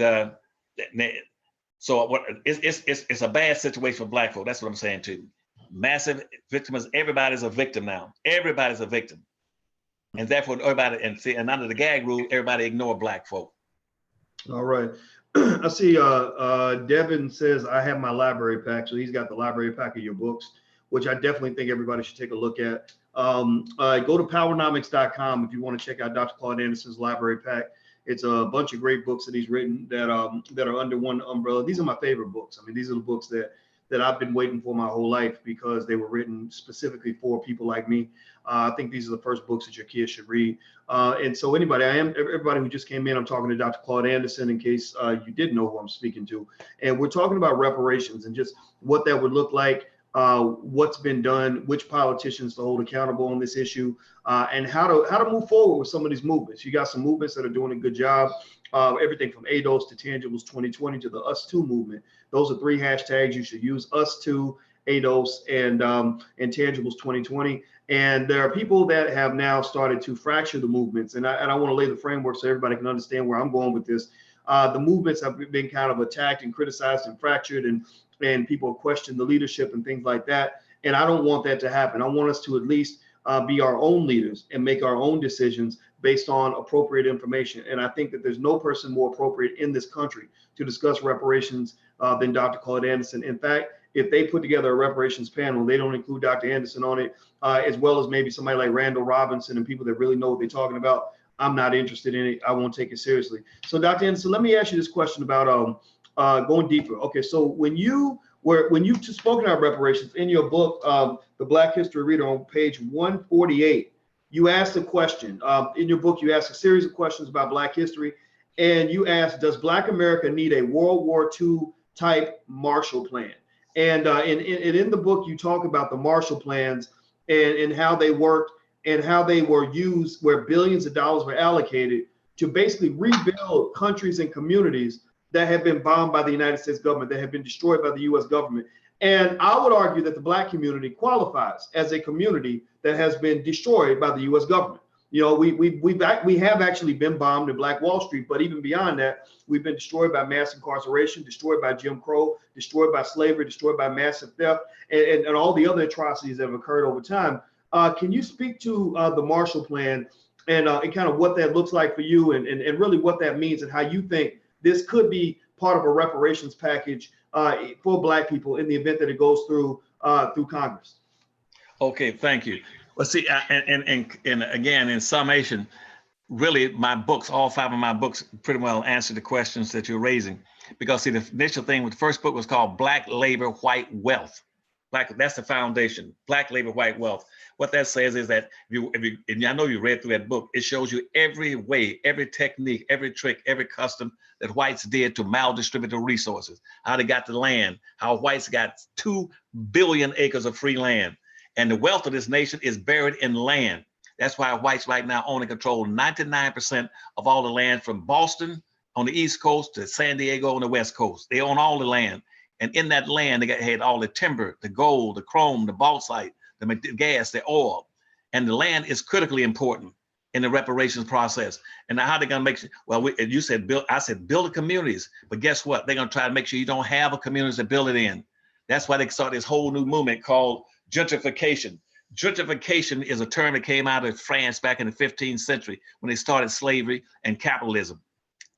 Speaker 2: so it's a bad situation for black folk. That's what I'm saying to you. Massive victims. Everybody's a victim now. Everybody's a victim, and therefore everybody and under the gag rule, everybody ignore black folk.
Speaker 1: All right. I see Devin says, I have my library pack. So he's got the library pack of your books, which I definitely think everybody should take a look at. Go to powernomics.com if you want to check out Dr. Claud Anderson's library pack. It's a bunch of great books that he's written that are under one umbrella. These are my favorite books. I mean, these are the books that I've been waiting for my whole life because they were written specifically for people like me. I think these are the first books that your kids should read. And so everybody who just came in, I'm talking to Dr. Claud Anderson in case you didn't know who I'm speaking to. And we're talking about reparations and just what that would look like, what's been done, which politicians to hold accountable on this issue, and how to move forward with some of these movements. You got some movements that are doing a good job. Everything from ADOS to Tangibles 2020 to the Us Too movement. Those are 3 hashtags you should use: Us Too, ADOS, and Tangibles 2020. And there are people that have now started to fracture the movements. And I want to lay the framework so everybody can understand where I'm going with this. The movements have been kind of attacked and criticized and fractured, and people question the leadership and things like that. And I don't want that to happen. I want us to at least be our own leaders and make our own decisions based on appropriate information. And I think that there's no person more appropriate in this country to discuss reparations than Dr. Claud Anderson. In fact, if they put together a reparations panel, they don't include Dr. Anderson on it, as well as maybe somebody like Randall Robinson and people that really know what they're talking about, I'm not interested in it. I won't take it seriously. So Dr. Anderson, let me ask you this question about going deeper. Okay, so when you spoken about reparations in your book, The Black History Reader, on page 148, you asked a question. In your book, you asked a series of questions about Black history, and you asked, does Black America need a World War II type Marshall Plan? And in the book, you talk about the Marshall Plans and how they worked and how they were used, where billions of dollars were allocated to basically rebuild countries and communities that have been bombed by the United States government, that have been destroyed by the US government. And I would argue that the Black community qualifies as a community that has been destroyed by the US government. You know, we have actually been bombed in Black Wall Street, but even beyond that, we've been destroyed by mass incarceration, destroyed by Jim Crow, destroyed by slavery, destroyed by massive theft, and all the other atrocities that have occurred over time. Can you speak to the Marshall Plan and kind of what that looks like for you, and really what that means, and how you think this could be part of a reparations package for Black people in the event that it goes through Congress?
Speaker 2: Okay, thank you. Well, see, and again, in summation, really, my books, all 5 of my books, pretty well answer the questions that you're raising. Because see, the initial thing with the first book was called Black Labor, White Wealth. That's the foundation. Black labor, white wealth. What that says is that and I know you read through that book, it shows you every way, every technique, every trick, every custom that whites did to maldistribute the resources, how they got the land, how whites got 2 billion acres of free land. And the wealth of this nation is buried in land. That's why whites right now own and control 99% of all the land from Boston on the East Coast to San Diego on the West Coast. They own all the land. And in that land, they had all the timber, the gold, the chrome, the bauxite, the gas, the oil. And the land is critically important in the reparations process. And now how they're gonna make sure, well, you said build, I said build the communities, but guess what? They're gonna try to make sure you don't have a community to build it in. That's why they started this whole new movement called gentrification. Gentrification is a term that came out of France back in the 15th century when they started slavery and capitalism.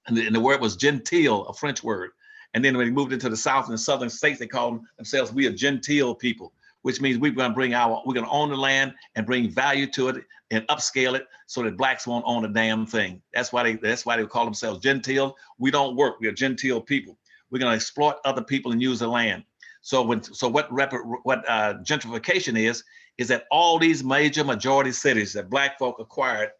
Speaker 2: And the word was gentile, a French word. And then when they moved into the South and the Southern states, they called themselves, we are gentile people, which means we're going to own the land and bring value to it and upscale it so that Blacks won't own a damn thing. That's why they call themselves gentile. We don't work. We are gentile people. We're going to exploit other people and use the land. So what gentrification is that all these majority cities that Black folk acquired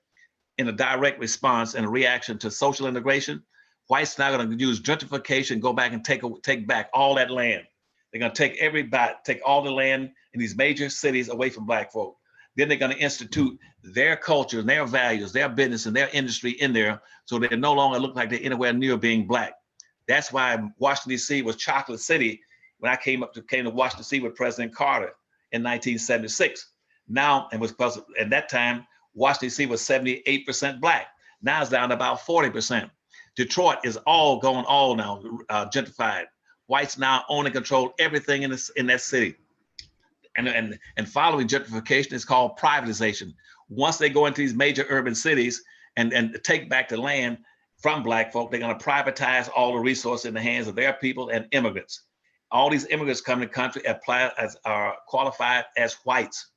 Speaker 2: in a direct response and a reaction to social integration, whites now going to use gentrification, go back and take back all that land. They're going to take all the land in these major cities away from Black folk. Then they're going to institute their culture and their values, their business and their industry in there, so they no longer look like they're anywhere near being Black. That's why Washington, D.C. was Chocolate City when I came to Washington, D.C. with President Carter in 1976. Now, and was because at that time, Washington, D.C. was 78% Black. Now it's down to about 40%. Detroit is all now gentrified. Whites now own and control everything in that city. And following gentrification is called privatization. Once they go into these major urban cities and take back the land from Black folk, they're going to privatize all the resources in the hands of their people and immigrants. All these immigrants come to the country are qualified as whites.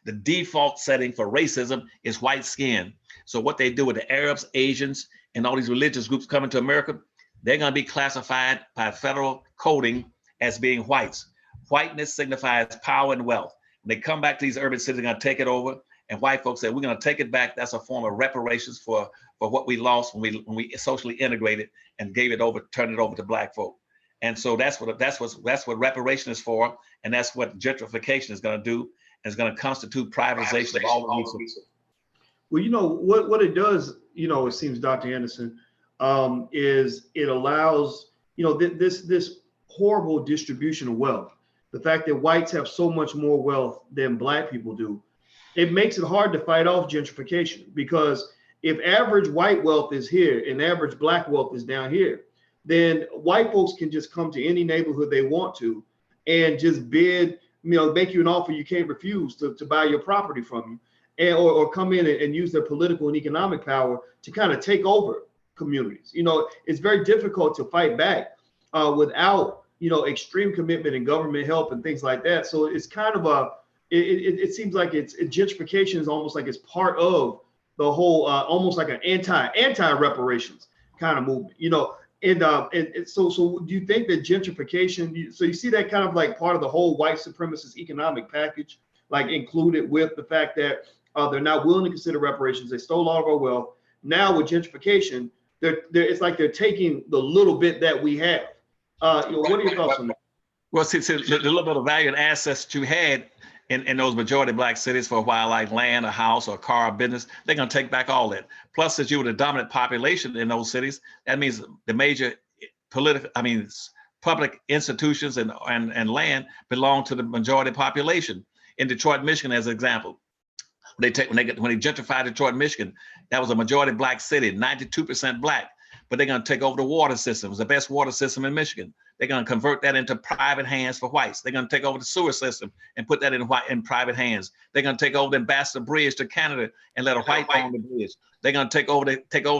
Speaker 2: The default setting for racism is white skin. So what they do with the Arabs, Asians, and all these religious groups coming to America, they're going to be classified by federal coding as being whites. Whiteness signifies power and wealth. When they come back to these urban cities, they're going to take it over. And white folks say, we're going to take it back. That's a form of reparations for what we lost when we socially integrated and turned it over to Black folk. And so that's what reparation is for. And that's what gentrification is going to do. And it's going to constitute privatization of all the resources.
Speaker 1: Well, you know, what it does, you know, it seems, Dr. Anderson, is it allows, you know, this horrible distribution of wealth. The fact that whites have so much more wealth than Black people do, it makes it hard to fight off gentrification, because if average white wealth is here and average Black wealth is down here, then white folks can just come to any neighborhood they want to and just bid, you know, make you an offer you can't refuse to buy your property from you, and or come in and use their political and economic power to kind of take over communities. You know, it's very difficult to fight back without extreme commitment and government help and things like that. So it's kind of it seems like gentrification is almost like it's part of the whole, almost like an anti reparations kind of movement, and so do you think that gentrification, so you see that kind of like part of the whole white supremacist economic package, like included with the fact that they're not willing to consider reparations, they stole all of our wealth. Now with gentrification, it's like they're taking the little bit that we have. What are your thoughts on that?
Speaker 2: Well, see, the little bit of value and assets that you had in those majority Black cities for a while, like land, a house, or a car, or business, they're going to take back all that. Plus, as you were the dominant population in those cities, that means the major public institutions and land belong to the majority population. In Detroit, Michigan, as an example, when they gentrified Detroit, Michigan, that was a majority Black city, 92% Black. But they're going to take over the water system. It was the best water system in Michigan. They're going to convert that into private hands for whites. They're going to take over the sewer system and put that in private hands. They're going to take over the Ambassador Bridge to Canada and let a white own the bridge. They're going to take over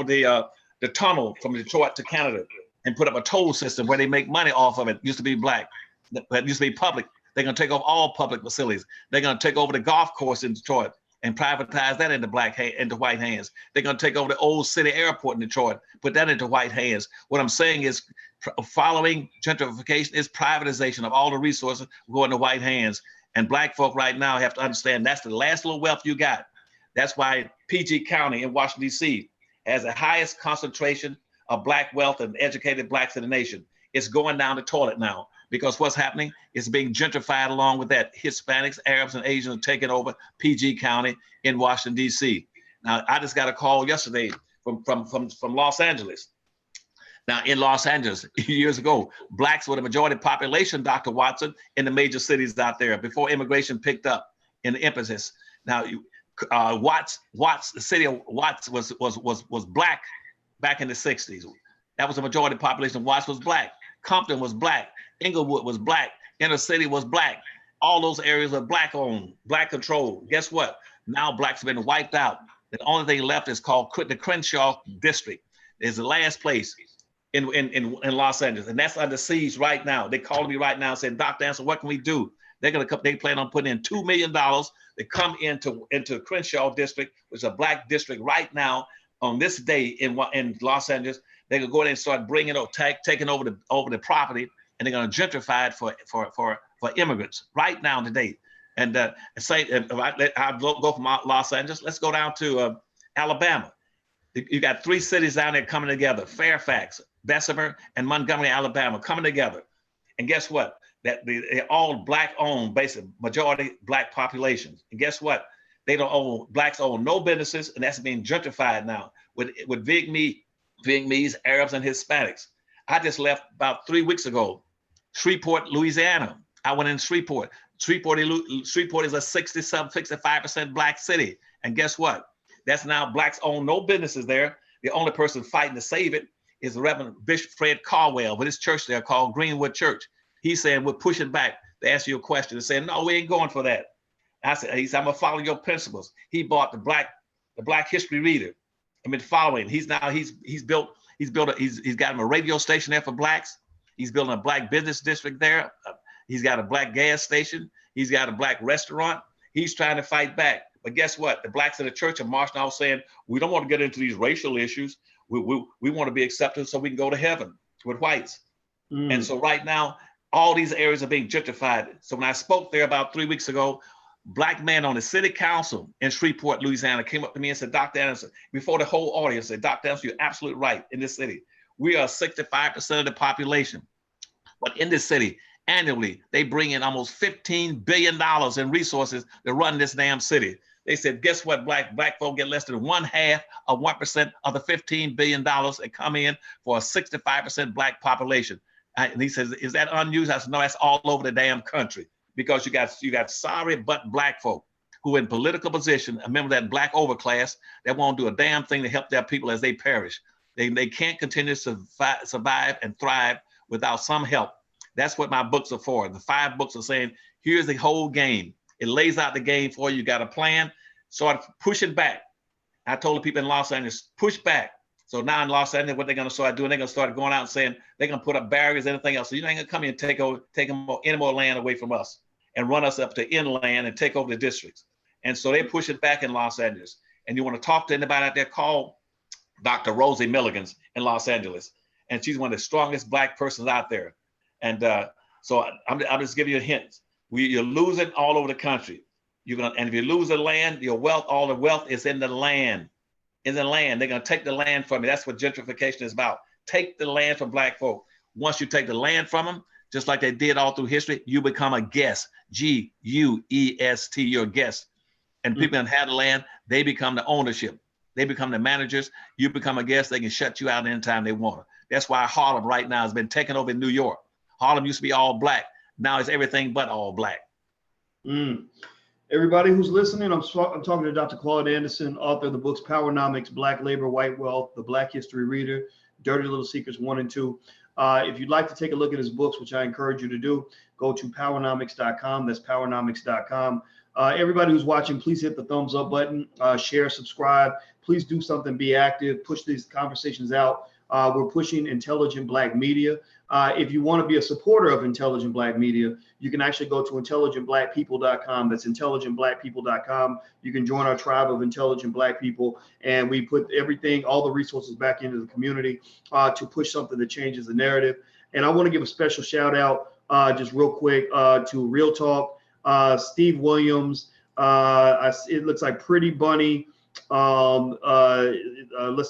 Speaker 2: the tunnel from Detroit to Canada and put up a toll system where they make money off of it. It used to be Black, but it used to be public. They're going to take over all public facilities. They're going to take over the golf course in Detroit and privatize that into white hands. They're going to take over the old city airport in Detroit, put that into white hands. What I'm saying is, following gentrification is privatization of all the resources going to white hands. And Black folk right now have to understand that's the last little wealth you got. That's why PG County in Washington, D.C. has the highest concentration of Black wealth and educated Blacks in the nation. It's going down the toilet now, because what's happening is being gentrified along with that. Hispanics, Arabs, and Asians are taking over PG County in Washington, D.C. Now, I just got a call yesterday from Los Angeles. Now, in Los Angeles, years ago, Blacks were the majority population, Dr. Watson, in the major cities out there before immigration picked up in the emphasis. Now, the city of Watts was Black back in the 60s. That was the majority population. Watts was Black. Compton was Black. Inglewood was Black. Inner City was Black. All those areas are Black owned, Black controlled. Guess what? Now Blacks have been wiped out. The only thing left is called the Crenshaw District. It's the last place in Los Angeles, and that's under siege right now. They called me right now and said, Dr. Anderson, what can we do? They plan on putting in $2 million to come into Crenshaw District, which is a Black district right now on this day in Los Angeles. They could go in and start bringing taking over the property, and they're going to gentrify it for immigrants right now today. And I'll go from Los Angeles. Let's go down to Alabama. You got 3 cities down there coming together: Fairfax, Bessemer, and Montgomery, Alabama, coming together. And guess what? They're all Black-owned, basically majority Black populations. And guess what? Blacks own no businesses, and that's being gentrified now with Vietnamese, Arabs, and Hispanics. I just left about 3 weeks ago, Shreveport, Louisiana. I went in Shreveport. Shreveport is a 65% Black city. And guess what? That's now Blacks own no businesses there. The only person fighting to save it is the Reverend Bishop Fred Caldwell with his church there called Greenwood Church. He's saying, we're pushing back to ask you a question and saying, no, we ain't going for that. He said, I'm gonna follow your principles. He bought the Black History Reader. I've been following. He's got him a radio station there for Blacks. He's building a Black business district there. He's got a Black gas station. He's got a Black restaurant. He's trying to fight back. But guess what? The Blacks in the church are marching out saying, we don't want to get into these racial issues. We want to be accepted so we can go to heaven with whites. And so right now, all these areas are being gentrified. So when I spoke there about 3 weeks ago, Black man on the city council in Shreveport, Louisiana, came up to me and said, Dr. Anderson, before the whole audience, said, Dr. Anderson, you're absolutely right in this city. We are 65% of the population. But in this city, annually, they bring in almost $15 billion in resources to run this damn city. They said, guess what? Black folk get less than 1/2 of 1% of the $15 billion that come in for a 65% Black population. And he says, is that unused? I said, no, that's all over the damn country, because you got sorry but Black folk who in political position, remember that Black overclass, that won't do a damn thing to help their people as they perish. They can't continue to survive and thrive without some help. That's what my books are for. The 5 books are saying, here's the whole game. It lays out the game for you. You got a plan, start pushing back. I told the people in Los Angeles, push back. So now in Los Angeles, what they're going to start doing, they're going to start going out and saying they're going to put up barriers, anything else. So you're not going to come here and take any more land away from us and run us up to inland and take over the districts. And so they push it back in Los Angeles. And you want to talk to anybody out there, call Dr. Rosie Milligans in Los Angeles. And she's one of the strongest Black persons out there. And so I'm just giving you a hint. You're losing all over the country. And if you lose the land, your wealth, all the wealth is in the land. In the land, they're going to take the land from you. That's what gentrification is about. Take the land from Black folk. Once you take the land from them, just like they did all through history, you become a guest. G-U-E-S-T, you're a guest. And people that have the land, they become the ownership. They become the managers. You become a guest. They can shut you out anytime they want to. That's why Harlem right now has been taken over in New York. Harlem used to be all Black. Now it's everything but all Black.
Speaker 1: Everybody who's listening, I'm talking to Dr. Claud Anderson, author of the books Powernomics, Black Labor, White Wealth, The Black History Reader, Dirty Little Secrets 1 and 2. If you'd like to take a look at his books, which I encourage you to do, go to powernomics.com. That's powernomics.com. Everybody who's watching, please hit the thumbs up button, share, subscribe. Please do something, be active, push these conversations out. We're pushing intelligent Black media. If you want to be a supporter of intelligent Black media, you can actually go to intelligentblackpeople.com. That's intelligentblackpeople.com. You can join our tribe of intelligent Black people, and we put everything, all the resources back into the community to push something that changes the narrative. And I want to give a special shout out, just real quick, to Real Talk, Steve Williams. It looks like Pretty Bunny. Let's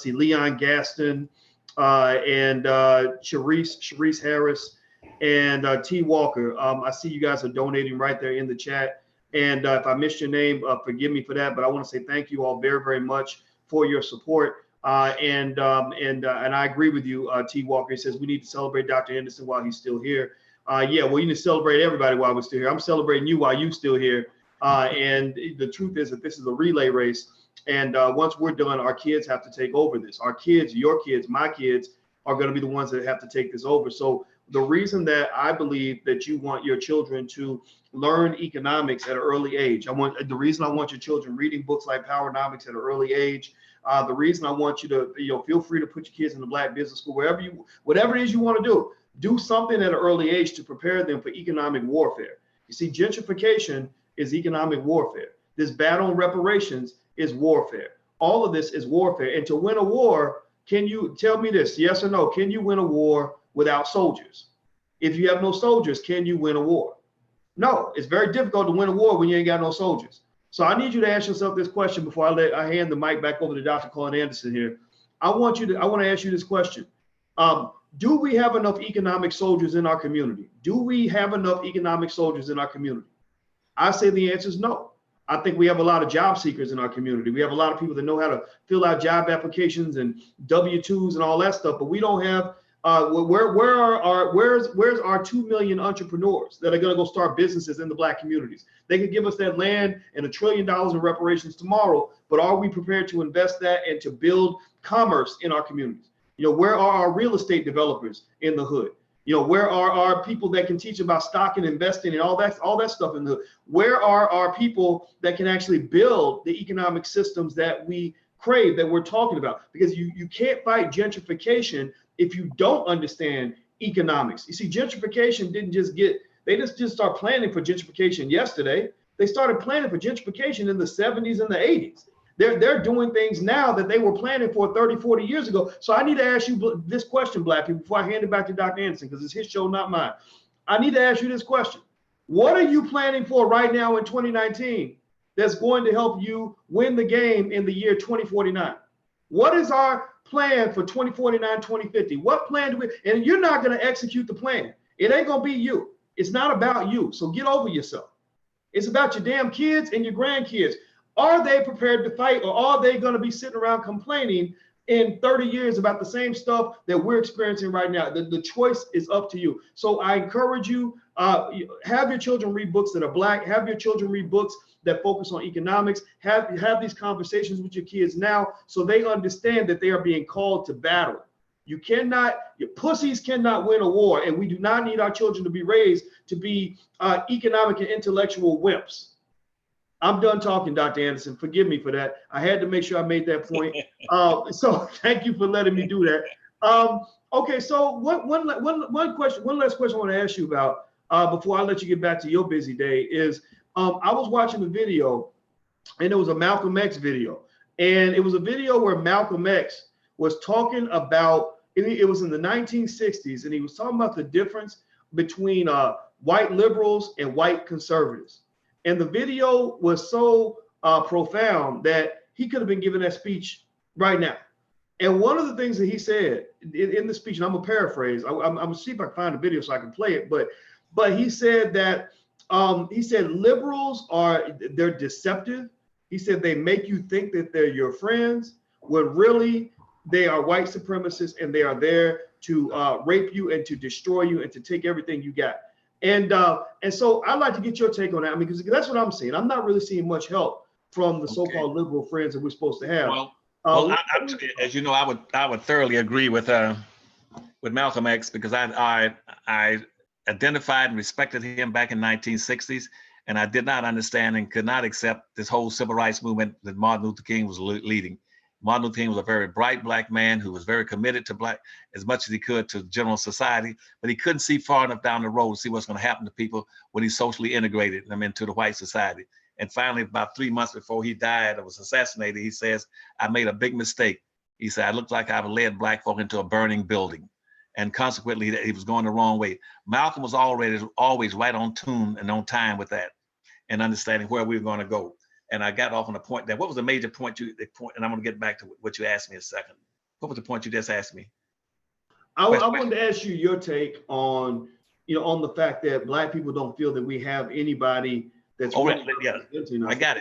Speaker 1: see, Leon Gaston. And Sharice Harris and T. Walker. I see you guys are donating right there in the chat. And if I missed your name, forgive me for that. But I want to say thank you all very, very much for your support. And I agree with you, T. Walker. He says we need to celebrate Dr. Anderson while he's still here. Yeah, well, you need to celebrate everybody while we're still here. I'm celebrating you while you're still here. And the truth is that this is a relay race. And once we're done, our kids have to take over this. Our kids, your kids, my kids are going to be the ones that have to take this over. So the reason that I believe that you want your children to learn economics at an early age, the reason I want your children reading books like Powernomics at an early age, the reason I want you to, feel free to put your kids in the Black business school, whatever it is you want to do something at an early age to prepare them for economic warfare. You see, gentrification is economic warfare. This battle on reparations is warfare. All of this is warfare. And to win a war, can you tell me this, yes or no? Can you win a war without soldiers? If you have no soldiers, can you win a war? No, it's very difficult to win a war when you ain't got no soldiers. So I need you to ask yourself this question before I hand the mic back over to Dr. Claud Anderson here. I want to ask you this question. Do we have enough economic soldiers in our community? Do we have enough economic soldiers in our community? I say the answer is no. I think we have a lot of job seekers in our community. We have a lot of people that know how to fill out job applications and W-2s and all that stuff, but we don't have, where's our 2 million entrepreneurs that are gonna go start businesses in the Black communities? They could give us that land and $1 trillion in reparations tomorrow, but are we prepared to invest that and to build commerce in our communities? Where are our real estate developers in the hood? Where are our people that can teach about stock and investing and all that stuff in the hood? Where are our people that can actually build the economic systems that we crave, that we're talking about? Because you can't fight gentrification if you don't understand economics. You see, gentrification they just start planning for gentrification yesterday. They started planning for gentrification in the 70s and the 80s. They're doing things now that they were planning for 30, 40 years ago. So I need to ask you this question, Black people, before I hand it back to Dr. Anderson, because it's his show, not mine. I need to ask you this question. What are you planning for right now in 2019 that's going to help you win the game in the year 2049? What is our plan for 2049, 2050? What plan do we, and you're not going to execute the plan. It ain't going to be you. It's not about you. So get over yourself. It's about your damn kids and your grandkids. Are they prepared to fight, or are they going to be sitting around complaining in 30 years about the same stuff that we're experiencing right now? The choice is up to you. So I encourage you, have your children read books that are Black, have your children read books that focus on economics, have these conversations with your kids now so they understand that they are being called to battle. Your pussies cannot win a war, and we do not need our children to be raised to be economic and intellectual wimps. I'm done talking, Dr. Anderson. Forgive me for that. I had to make sure I made that point. So thank you for letting me do that. Okay, so one last question I want to ask you about before I let you get back to your busy day is I was watching a video, and it was a Malcolm X video, and it was a video where Malcolm X was talking about it was in the 1960s, and he was talking about the difference between white liberals and white conservatives. And the video was so profound that he could have been giving that speech right now. And one of the things that he said in the speech, and I'm gonna paraphrase, I'm gonna see if I can find the video so I can play it, but he said that he said liberals they're deceptive. He said they make you think that they're your friends when really they are white supremacists, and they are there to rape you and to destroy you and to take everything you got. And so I'd like to get your take on that. I mean, because that's what I'm seeing. I'm not really seeing much help from the so-called liberal friends that we're supposed to have.
Speaker 2: Well, as you know, I would thoroughly agree with Malcolm X, because I identified and respected him back in 1960s, and I did not understand and could not accept this whole civil rights movement that Martin Luther King was leading. Martin Luther King was a very bright Black man who was very committed to Black as much as he could to general society, but he couldn't see far enough down the road to see what's going to happen to people when he socially integrated them into the white society. And finally, about 3 months before he died or was assassinated, he says, "I made a big mistake." He said, "I looked like I've led Black folk into a burning building." And consequently, he was going the wrong way. Malcolm was always right on tune and on time with that and understanding where we were going to go. And I got off on a point that, what was the major point and I'm going to get back to what you asked me in a second. What was the point you just asked me?
Speaker 1: I wanted to ask you your take on, on the fact that Black people don't feel that we have anybody that's
Speaker 2: I got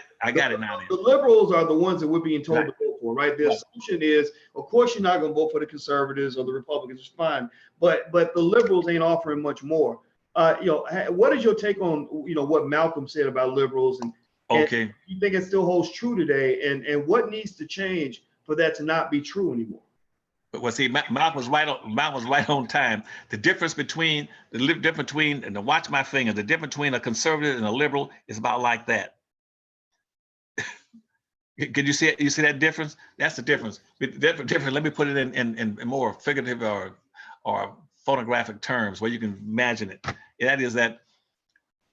Speaker 2: it now.
Speaker 1: The liberals are the ones that we're being told to vote for, right? The assumption is, of course, you're not going to vote for the conservatives or the Republicans, it's fine, but the liberals ain't offering much more. What is your take on, what Malcolm said about liberals, and you think it still holds true today, and what needs to change for that to not be true anymore?
Speaker 2: Well, see, Malcolm was right on time. The difference between and watch my finger, the difference between a conservative and a liberal is about like that. Can you see it? You see that difference? That's the difference. Different. Let me put it in more figurative or photographic terms where you can imagine it. That is that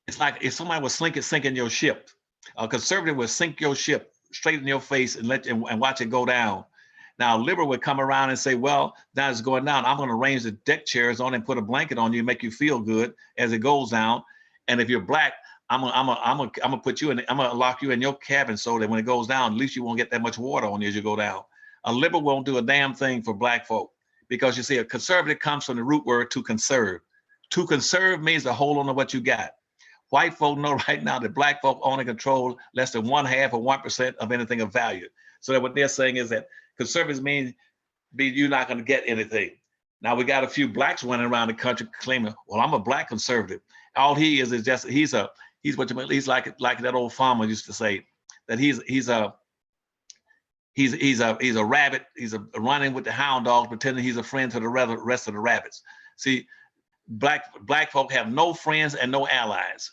Speaker 2: it's like if somebody was sinking your ship. A conservative would sink your ship straight in your face and watch it go down. Now, a liberal would come around and say, "Well, now it's going down. I'm going to arrange the deck chairs on and put a blanket on you and make you feel good as it goes down. And if you're Black, I'm gonna put you in. I'm gonna lock you in your cabin so that when it goes down, at least you won't get that much water on you as you go down." A liberal won't do a damn thing for Black folk, because you see, a conservative comes from the root word to conserve. To conserve means to hold on to what you got. White folk know right now that Black folk only control less than 1/2 or 1% of anything of value. So that what they're saying is that conservatives mean you're not going to get anything. Now we got a few Blacks running around the country claiming, "Well, I'm a Black conservative." All he is just he's like that old farmer used to say, that he's a rabbit. He's running with the hound dogs, pretending he's a friend to the rest of the rabbits. See, Black folk have no friends and no allies.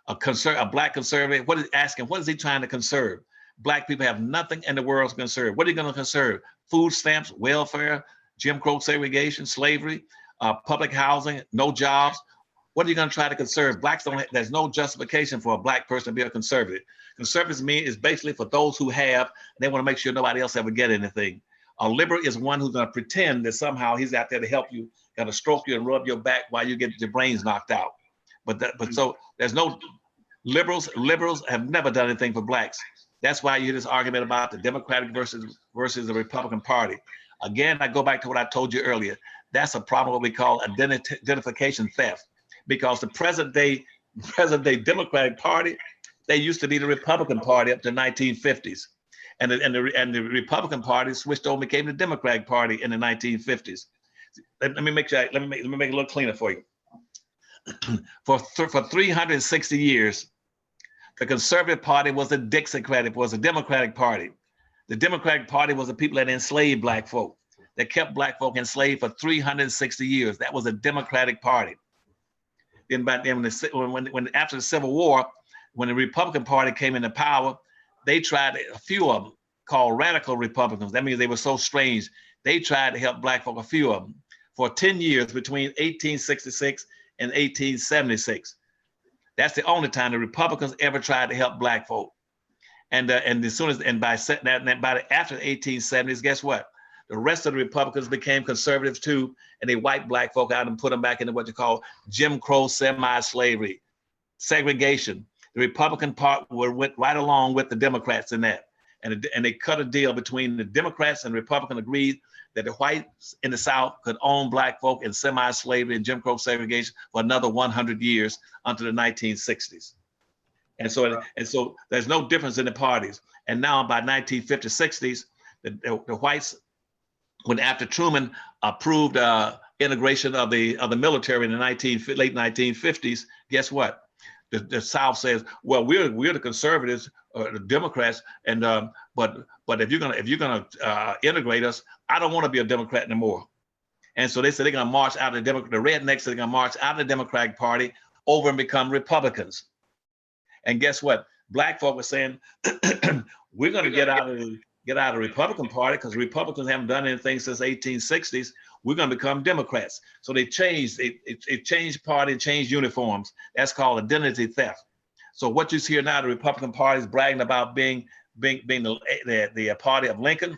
Speaker 2: A Black conservative, what is he trying to conserve? Black people have nothing in the world to conserve. What are you going to conserve? Food stamps, welfare, Jim Crow segregation, slavery, public housing, no jobs. What are you going to try to conserve? There's no justification for a Black person to be a conservative. Conservatives is basically for those who have, they want to make sure nobody else ever get anything. A liberal is one who's going to pretend that somehow he's out there to help you, going to stroke you and rub your back while you get your brains knocked out. So there's no liberals have never done anything for Blacks. That's why you hear this argument about the Democratic versus the Republican Party. Again, I go back to what I told you earlier. That's a problem, what we call identification theft, because the present day Democratic Party, they used to be the Republican Party up to the 1950s, and the Republican Party switched over and became the Democratic Party in the 1950s. Let me make it a little cleaner for you. For 360 years, the Conservative Party was a Democratic Party. The Democratic Party was the people that enslaved Black folk, that kept Black folk enslaved for 360 years. That was a Democratic Party. Then when after the Civil War, when the Republican Party came into power, they tried, a few of them called radical Republicans. That means they were so strange. They tried to help black folk, a few of them, for 10 years between 1866 and 1876. That's the only time the Republicans ever tried to help black folk. And as soon as, and by after the 1870s, guess what? The rest of the Republicans became conservatives too, and they wiped black folk out and put them back into what you call Jim Crow semi-slavery, segregation. The Republican part went right along with the Democrats in that. And they cut a deal between the Democrats and Republicans, agreed that the whites in the South could own black folk in semi-slavery and Jim Crow segregation for another 100 years until the 1960s. And so there's no difference in the parties. And now by 1950s, 60s, the whites, when after Truman approved integration of the military in the late 1950s, guess what? The South says, well, we're the conservatives, the Democrats, and but if you're gonna integrate us, I don't want to be a Democrat anymore. And so they said they're gonna march out of the rednecks, they're gonna march out of the Democratic Party over and become Republicans. And guess what? Black folk were saying, we're gonna get out of the Republican Party because Republicans haven't done anything since 1860s. We're going to become Democrats. So they changed, it changed party and changed uniforms. That's called identity theft. So what you see here now, the Republican Party is bragging about being the party of Lincoln.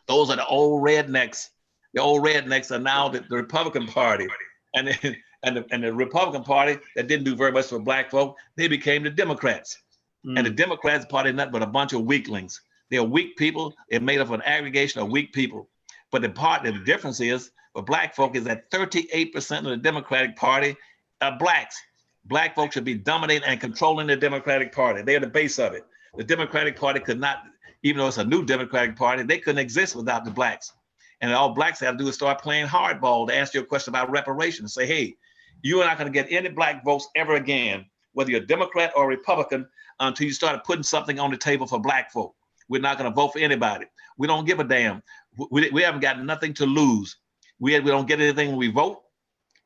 Speaker 2: Those are the old rednecks. The old rednecks are now the Republican Party. And the Republican Party that didn't do very much for black folk, they became the Democrats. And the Democrats Party is nothing but a bunch of weaklings. They're weak people. They're made up of an aggregation of weak people. But the difference is for black folk is that 38% of the Democratic Party are blacks. Black folks should be dominating and controlling the Democratic Party. They're the base of it. The Democratic Party could not, even though it's a new Democratic Party, they couldn't exist without the blacks. And all blacks have to do is start playing hardball to answer your question about reparations. Say, hey, you are not going to get any black votes ever again, whether you're a Democrat or a Republican, until you start putting something on the table for black folk. We're not going to vote for anybody. We don't give a damn. We haven't got nothing to lose. We don't get anything when we vote.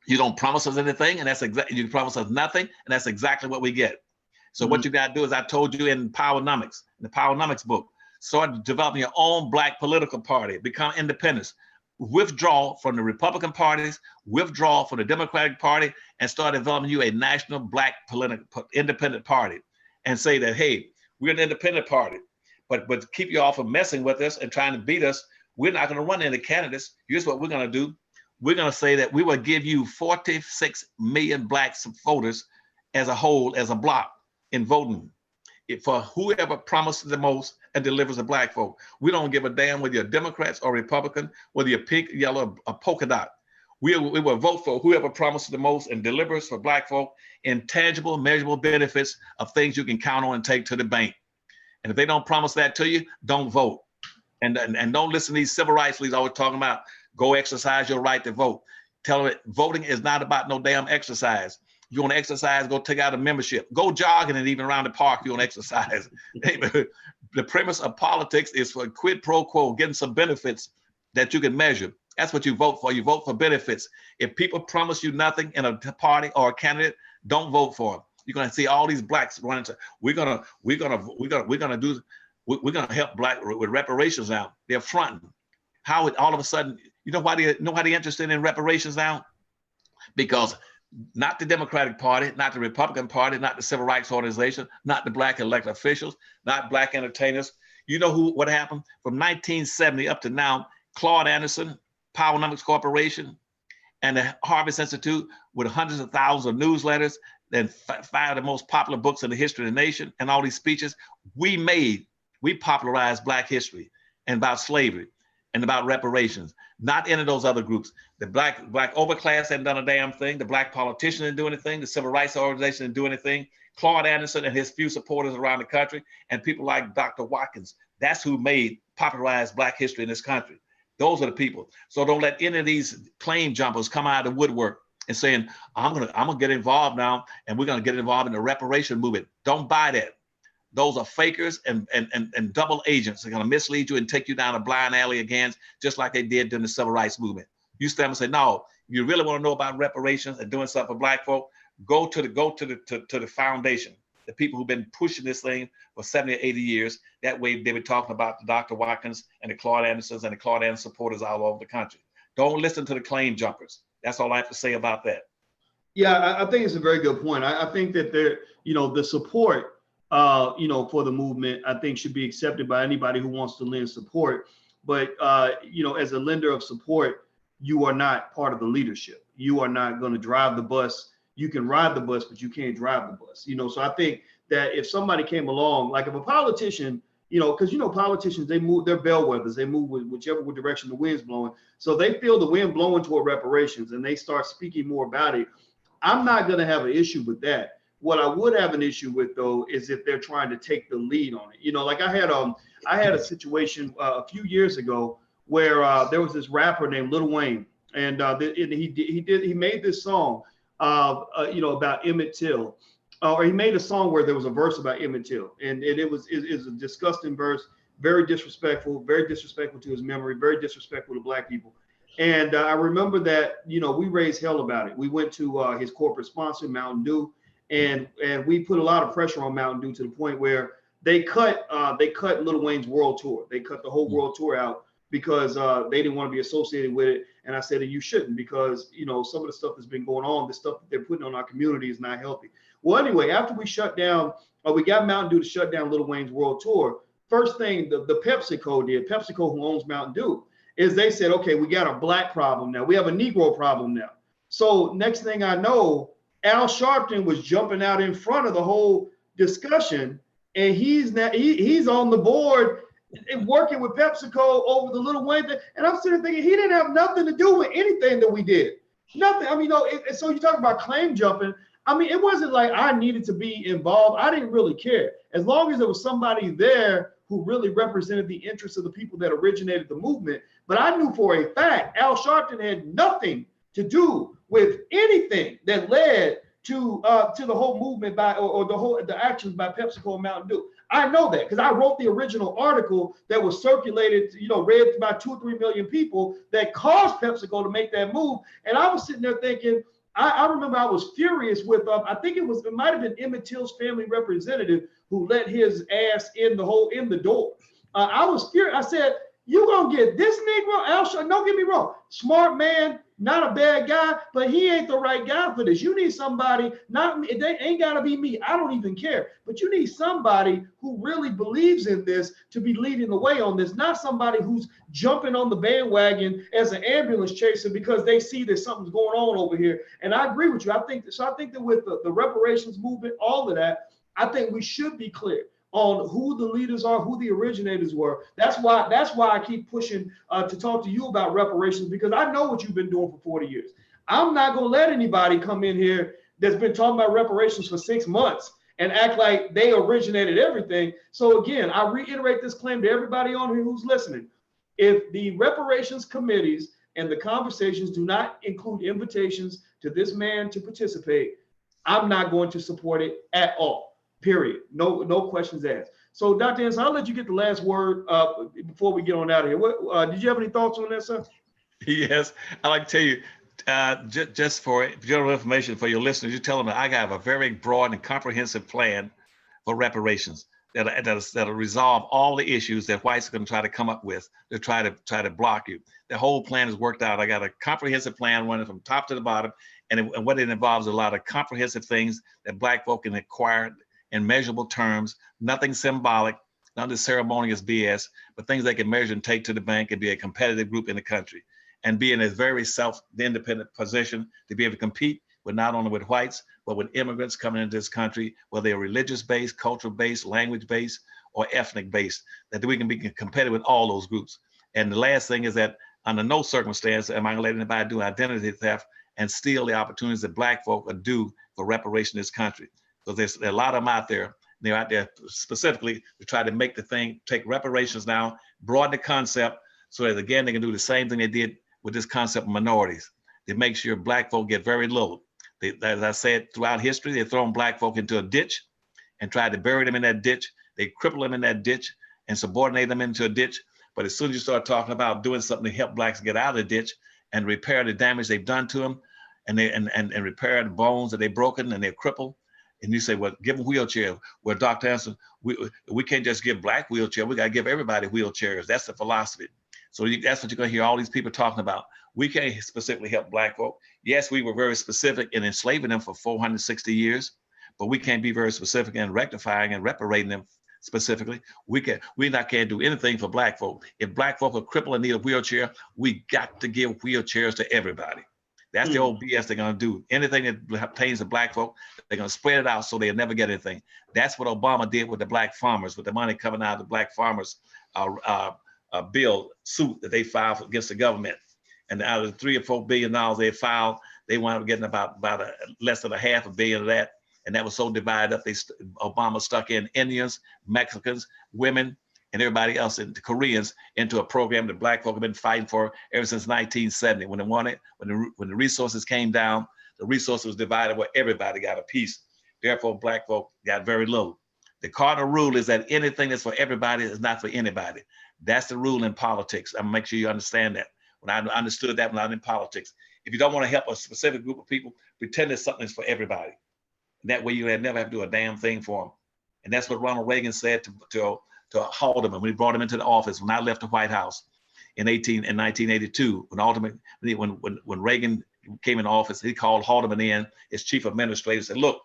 Speaker 2: You don't promise us anything, and that's exactly, you promise us nothing, and that's exactly what we get. So what you got to do is, I told you in Powernomics, in the Powernomics book, start developing your own black political party, become independents, withdraw from the Republican parties, withdraw from the Democratic Party, and start developing you a national black political independent party, and say that, hey, we're an independent party. But keep you off of messing with us and trying to beat us. We're not going to run any candidates. Here's what we're going to do. We're going to say that we will give you 46 million black voters as a whole, as a block in voting for whoever promises the most and delivers the black vote. We don't give a damn whether you're Democrats or Republican, whether you're pink, yellow, or polka dot. We will vote for whoever promises the most and delivers for black folk intangible, measurable benefits of things you can count on and take to the bank. And if they don't promise that to you, don't vote. And don't listen to these civil rights leaders always talking about go exercise your right to vote. Tell them that voting is not about no damn exercise. If you want to exercise, go take out a membership. Go jogging and even around the park if you want to exercise. The premise of politics is for quid pro quo, getting some benefits that you can measure. That's what you vote for. You vote for benefits. If people promise you nothing in a party or a candidate, don't vote for them. You're gonna see all these blacks running to. We're gonna help black with reparations now. They're fronting. How all of a sudden, you know why they're interested in reparations now? Because not the Democratic Party, not the Republican Party, not the Civil Rights Organization, not the black elected officials, not black entertainers. You know what happened from 1970 up to now? Claud Anderson, Powernomics Corporation, and the Harvest Institute with hundreds of thousands of newsletters, then 5 of the most popular books in the history of the nation, and all these speeches. We popularized black history and about slavery and about reparations, not any of those other groups. The black overclass hadn't done a damn thing. The black politicians didn't do anything. The civil rights organization didn't do anything. Claud Anderson and his few supporters around the country, and people like Dr. Watkins, that's who popularized black history in this country. Those are the people. So don't let any of these claim jumpers come out of the woodwork and saying, I'm gonna get involved now, and we're gonna get involved in the reparation movement. Don't buy that. Those are fakers and double agents. They're gonna mislead you and take you down a blind alley again, just like they did during the civil rights movement. You stand and say, no, if you really want to know about reparations and doing stuff for black folk, go to the foundation. the people who've been pushing this thing for 70 or 80 years. That way they were talking about the Dr. Watkins and the Claud Andersons and the Claud Anderson supporters all over the country. Don't listen to the claim jumpers. That's all I have to say about that.
Speaker 1: Yeah, I think it's a very good point. I think that there, the support, for the movement, I think should be accepted by anybody who wants to lend support. But, as a lender of support, you are not part of the leadership. You are not going to drive the bus. You can ride the bus, but you can't drive the bus. So I think that if somebody came along, like if a politician, because politicians, they move, they're bellwethers, they move with whichever direction the wind's blowing. So they feel the wind blowing toward reparations and they start speaking more about it. I'm not going to have an issue with that. What I would have an issue with, though, is if they're trying to take the lead on it. Like I had a situation a few years ago where there was this rapper named Lil Wayne, and he made this song, about Emmett Till, or he made a song where there was a verse about Emmett Till, and it was a disgusting verse, very disrespectful to his memory, very disrespectful to Black people. And I remember that, we raised hell about it. We went to his corporate sponsor, Mountain Dew, and we put a lot of pressure on Mountain Dew to the point where they cut Lil Wayne's world tour. They cut the whole world tour out because they didn't want to be associated with it. And I said that you shouldn't, because, some of the stuff that's been going on, the stuff that they're putting on our community is not healthy. Well, anyway, after we shut down, we got Mountain Dew to shut down Lil Wayne's world tour. First thing the PepsiCo did, PepsiCo, who owns Mountain Dew, is they said, okay, we got a Black problem now. We have a Negro problem now. So next thing I know, Al Sharpton was jumping out in front of the whole discussion, and he's on the board working with PepsiCo over the Lil Wayne thing. And I'm sitting thinking he didn't have nothing to do with anything that we did. Nothing. I mean, so you talk about claim jumping. I mean, it wasn't like I needed to be involved. I didn't really care. As long as there was somebody there who really represented the interests of the people that originated the movement. But I knew for a fact Al Sharpton had nothing to do with anything that led to the whole movement or the actions by PepsiCo and Mountain Dew. I know that because I wrote the original article that was circulated, read by 2 or 3 million people that caused PepsiCo to make that move. And I was sitting there thinking, I remember I was furious with, I think it might have been Emmett Till's family representative who let his ass in the door. I was furious. I said, you gonna get this Negro, Al Sharpton? Don't get me wrong, smart man, not a bad guy, but he ain't the right guy for this. You need somebody, not me. They ain't gotta be me. I don't even care. But you need somebody who really believes in this to be leading the way on this, not somebody who's jumping on the bandwagon as an ambulance chaser because they see that something's going on over here. And I agree with you. I think that with the reparations movement, all of that, I think we should be clear on who the leaders are, who the originators were. That's why I keep pushing to talk to you about reparations, because I know what you've been doing for 40 years. I'm not going to let anybody come in here that's been talking about reparations for 6 months and act like they originated everything. So again, I reiterate this claim to everybody on here who's listening. If the reparations committees and the conversations do not include invitations to this man to participate, I'm not going to support it at all. Period. No questions asked. So, Dr. Anderson, I'll let you get the last word before we get on out of here. Did you have any thoughts on that, sir?
Speaker 2: Yes, I'd like to tell you, just for general information for your listeners, you tell them that I have a very broad and comprehensive plan for reparations that'll resolve all the issues that whites are going to try to come up with to try to block you. The whole plan is worked out. I got a comprehensive plan running from top to the bottom, and what it involves a lot of comprehensive things that Black folk can acquire in measurable terms, nothing symbolic, none of the ceremonious BS, but things they can measure and take to the bank and be a competitive group in the country and be in a very self-independent position to be able to compete with not only with whites, but with immigrants coming into this country, whether they're religious-based, cultural-based, language-based, or ethnic-based, that we can be competitive with all those groups. And the last thing is that under no circumstance am I gonna let anybody do identity theft and steal the opportunities that Black folk are due for reparation in this country. So there's a lot of them out there. They're out there specifically to try to make the thing, take reparations now, broaden the concept so that again, they can do the same thing they did with this concept of minorities. They make sure Black folk get very little. As I said, throughout history, they've thrown Black folk into a ditch and tried to bury them in that ditch. They cripple them in that ditch and subordinate them into a ditch. But as soon as you start talking about doing something to help Blacks get out of the ditch and repair the damage they've done to them and repair the bones that they've broken and they're crippled, And you say, well, give them wheelchairs. Well, Dr. Anderson, we can't just give black wheelchairs. We got to give everybody wheelchairs. That's the philosophy. So that's what you're going to hear all these people talking about. We can't specifically help black folk. Yes, we were very specific in enslaving them for 460 years, but we can't be very specific in rectifying and reparating them specifically. We can't do anything for black folk. If black folk are crippled and need a wheelchair, we got to give wheelchairs to everybody. That's the old BS they're going to do. Anything that pertains to black folk, they're going to spread it out so they'll never get anything. That's what Obama did with the black farmers, with the money coming out of the black farmers bill suit that they filed against the government. And out of the $3 or $4 billion they filed, they wound up getting about less than $500 million of that. And that was so divided up, Obama stuck in Indians, Mexicans, women, and everybody else, and the Koreans, into a program that black folk have been fighting for ever since 1970. When the resources came down, the resources was divided where everybody got a piece. Therefore, black folk got very little. The cardinal rule is that anything that's for everybody is not for anybody. That's the rule in politics. I'm gonna make sure you understand that. When I understood that when I was in politics, if you don't want to help a specific group of people, pretend that something's for everybody. That way you never have to do a damn thing for them. And that's what Ronald Reagan said to Haldeman when he brought him into the office when I left the White House in 1982. When Reagan came in office, he called Haldeman in, his chief administrator, said, look,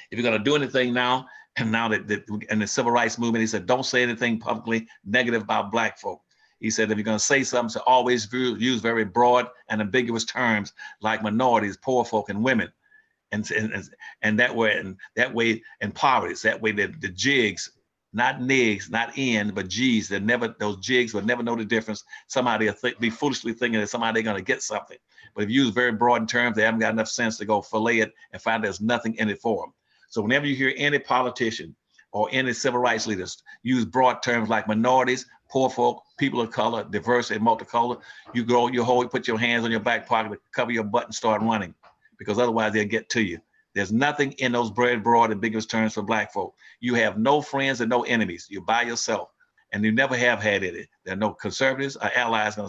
Speaker 2: if you're going to do anything now, and now that in the civil rights movement, he said, don't say anything publicly negative about black folk. He said, if you're going to say something, so always use very broad and ambiguous terms like minorities, poor folk, and women. And that way impoverished. That way the jigs, not nigs, not N, but G's, those jigs will never know the difference. Somebody will be foolishly thinking that somebody's going to get something. But if you use very broad terms, they haven't got enough sense to go fillet it and find there's nothing in it for them. So whenever you hear any politician or any civil rights leaders use broad terms like minorities, poor folk, people of color, diverse and multicolor, you put your hands on your back pocket, cover your butt and start running, because otherwise they'll get to you. There's nothing in those broad ambiguous terms for black folk. You have no friends and no enemies. You're by yourself, and you never have had any. There are no conservatives or allies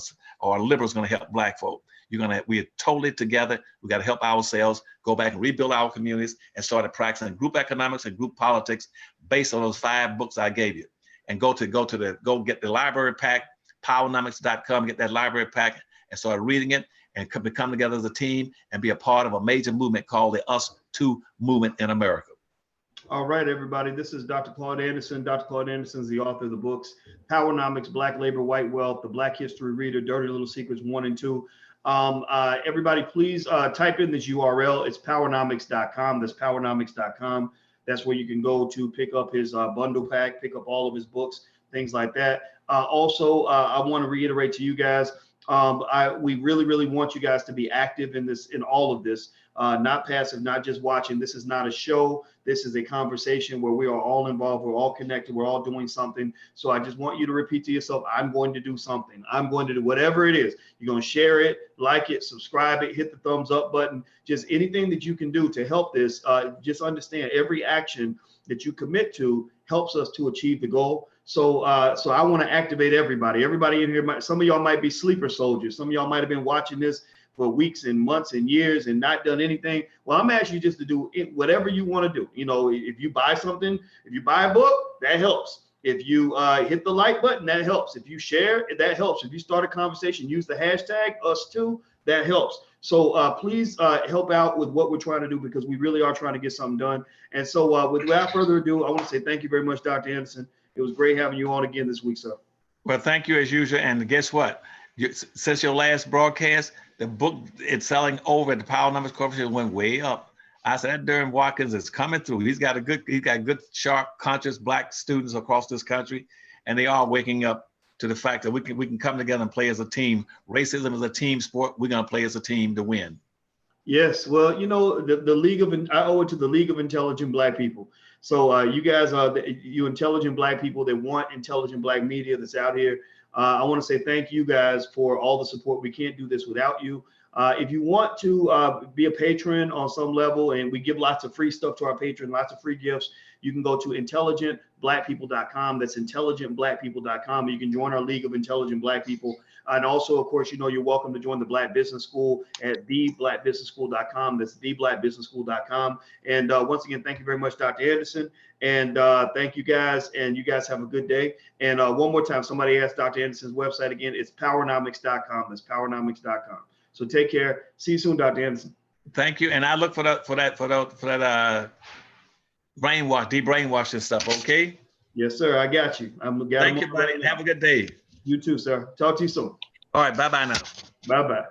Speaker 2: or liberals going to help black folk. We're totally together. We got to help ourselves, go back and rebuild our communities, and start practicing group economics and group politics based on those 5 books I gave you. And go get the library pack, powernomics.com, get that library pack and start reading it, and come together as a team and be a part of a major movement called the Us Too movement in America.
Speaker 1: All right, everybody. This is Dr. Claud Anderson. Dr. Claud Anderson is the author of the books Powernomics, Black Labor, White Wealth, The Black History Reader, Dirty Little Secrets 1 and 2. Everybody, please type in this URL. It's powernomics.com. That's powernomics.com. That's where you can go to pick up his bundle pack, pick up all of his books, things like that. Also, I want to reiterate to you guys, we really, really want you guys to be active in all of this, not passive, not just watching. This is not a show. This is a conversation where we are all involved. We're all connected. We're all doing something. So I just want you to repeat to yourself, I'm going to do something. I'm going to do whatever it is. You're going to share it, like it, subscribe it, hit the thumbs up button, just anything that you can do to help this. Just understand every action that you commit to helps us to achieve the goal. So I want to activate everybody. Everybody in here, some of y'all might be sleeper soldiers. Some of y'all might have been watching this for weeks and months and years and not done anything. Well, I'm asking you just to do whatever you want to do. You know, if you buy something, if you buy a book, that helps. If you hit the like button, that helps. If you share, that helps. If you start a conversation, use the hashtag #US2, that helps. So please help out with what we're trying to do, because we really are trying to get something done. And so without further ado, I want to say thank you very much, Dr. Anderson. It was great having you on again this week, sir.
Speaker 2: Well, thank you as usual. And guess what? Since your last broadcast, the book it's selling over at the Powernomics Corporation went way up. I said that Durham Watkins is coming through. He's got good, sharp, conscious Black students across this country, and they are waking up to the fact that we can come together and play as a team. Racism is a team sport. We're gonna play as a team to win. Yes, well, you know, I owe it to the League of Intelligent Black People. So you guys are you intelligent Black people that want intelligent Black media that's out here. I want to say thank you guys for all the support. We can't do this without you.
Speaker 1: If you want to be a patron on some level, and we give lots of free stuff to our patrons, lots of free gifts, you can go to intelligentblackpeople.com. That's intelligentblackpeople.com. You can join our League of Intelligent Black People. And also, of course, you're welcome to join the Black Business School at theblackbusinessschool.com. That's theblackbusinessschool.com. And once again, thank you very much, Dr. Anderson. And thank you guys. And you guys have a good day. And one more time, somebody asked Dr. Anderson's website again. It's powernomics.com. That's powernomics.com. So take care. See you soon, Dr. Anderson.
Speaker 2: Thank you. And I look for that brainwash, de-brainwash this stuff, okay?
Speaker 1: Yes, sir. I got you.
Speaker 2: Thank you, buddy. Have a good day.
Speaker 1: You too, sir. Talk to you soon.
Speaker 2: All right. Bye-bye now.
Speaker 1: Bye-bye.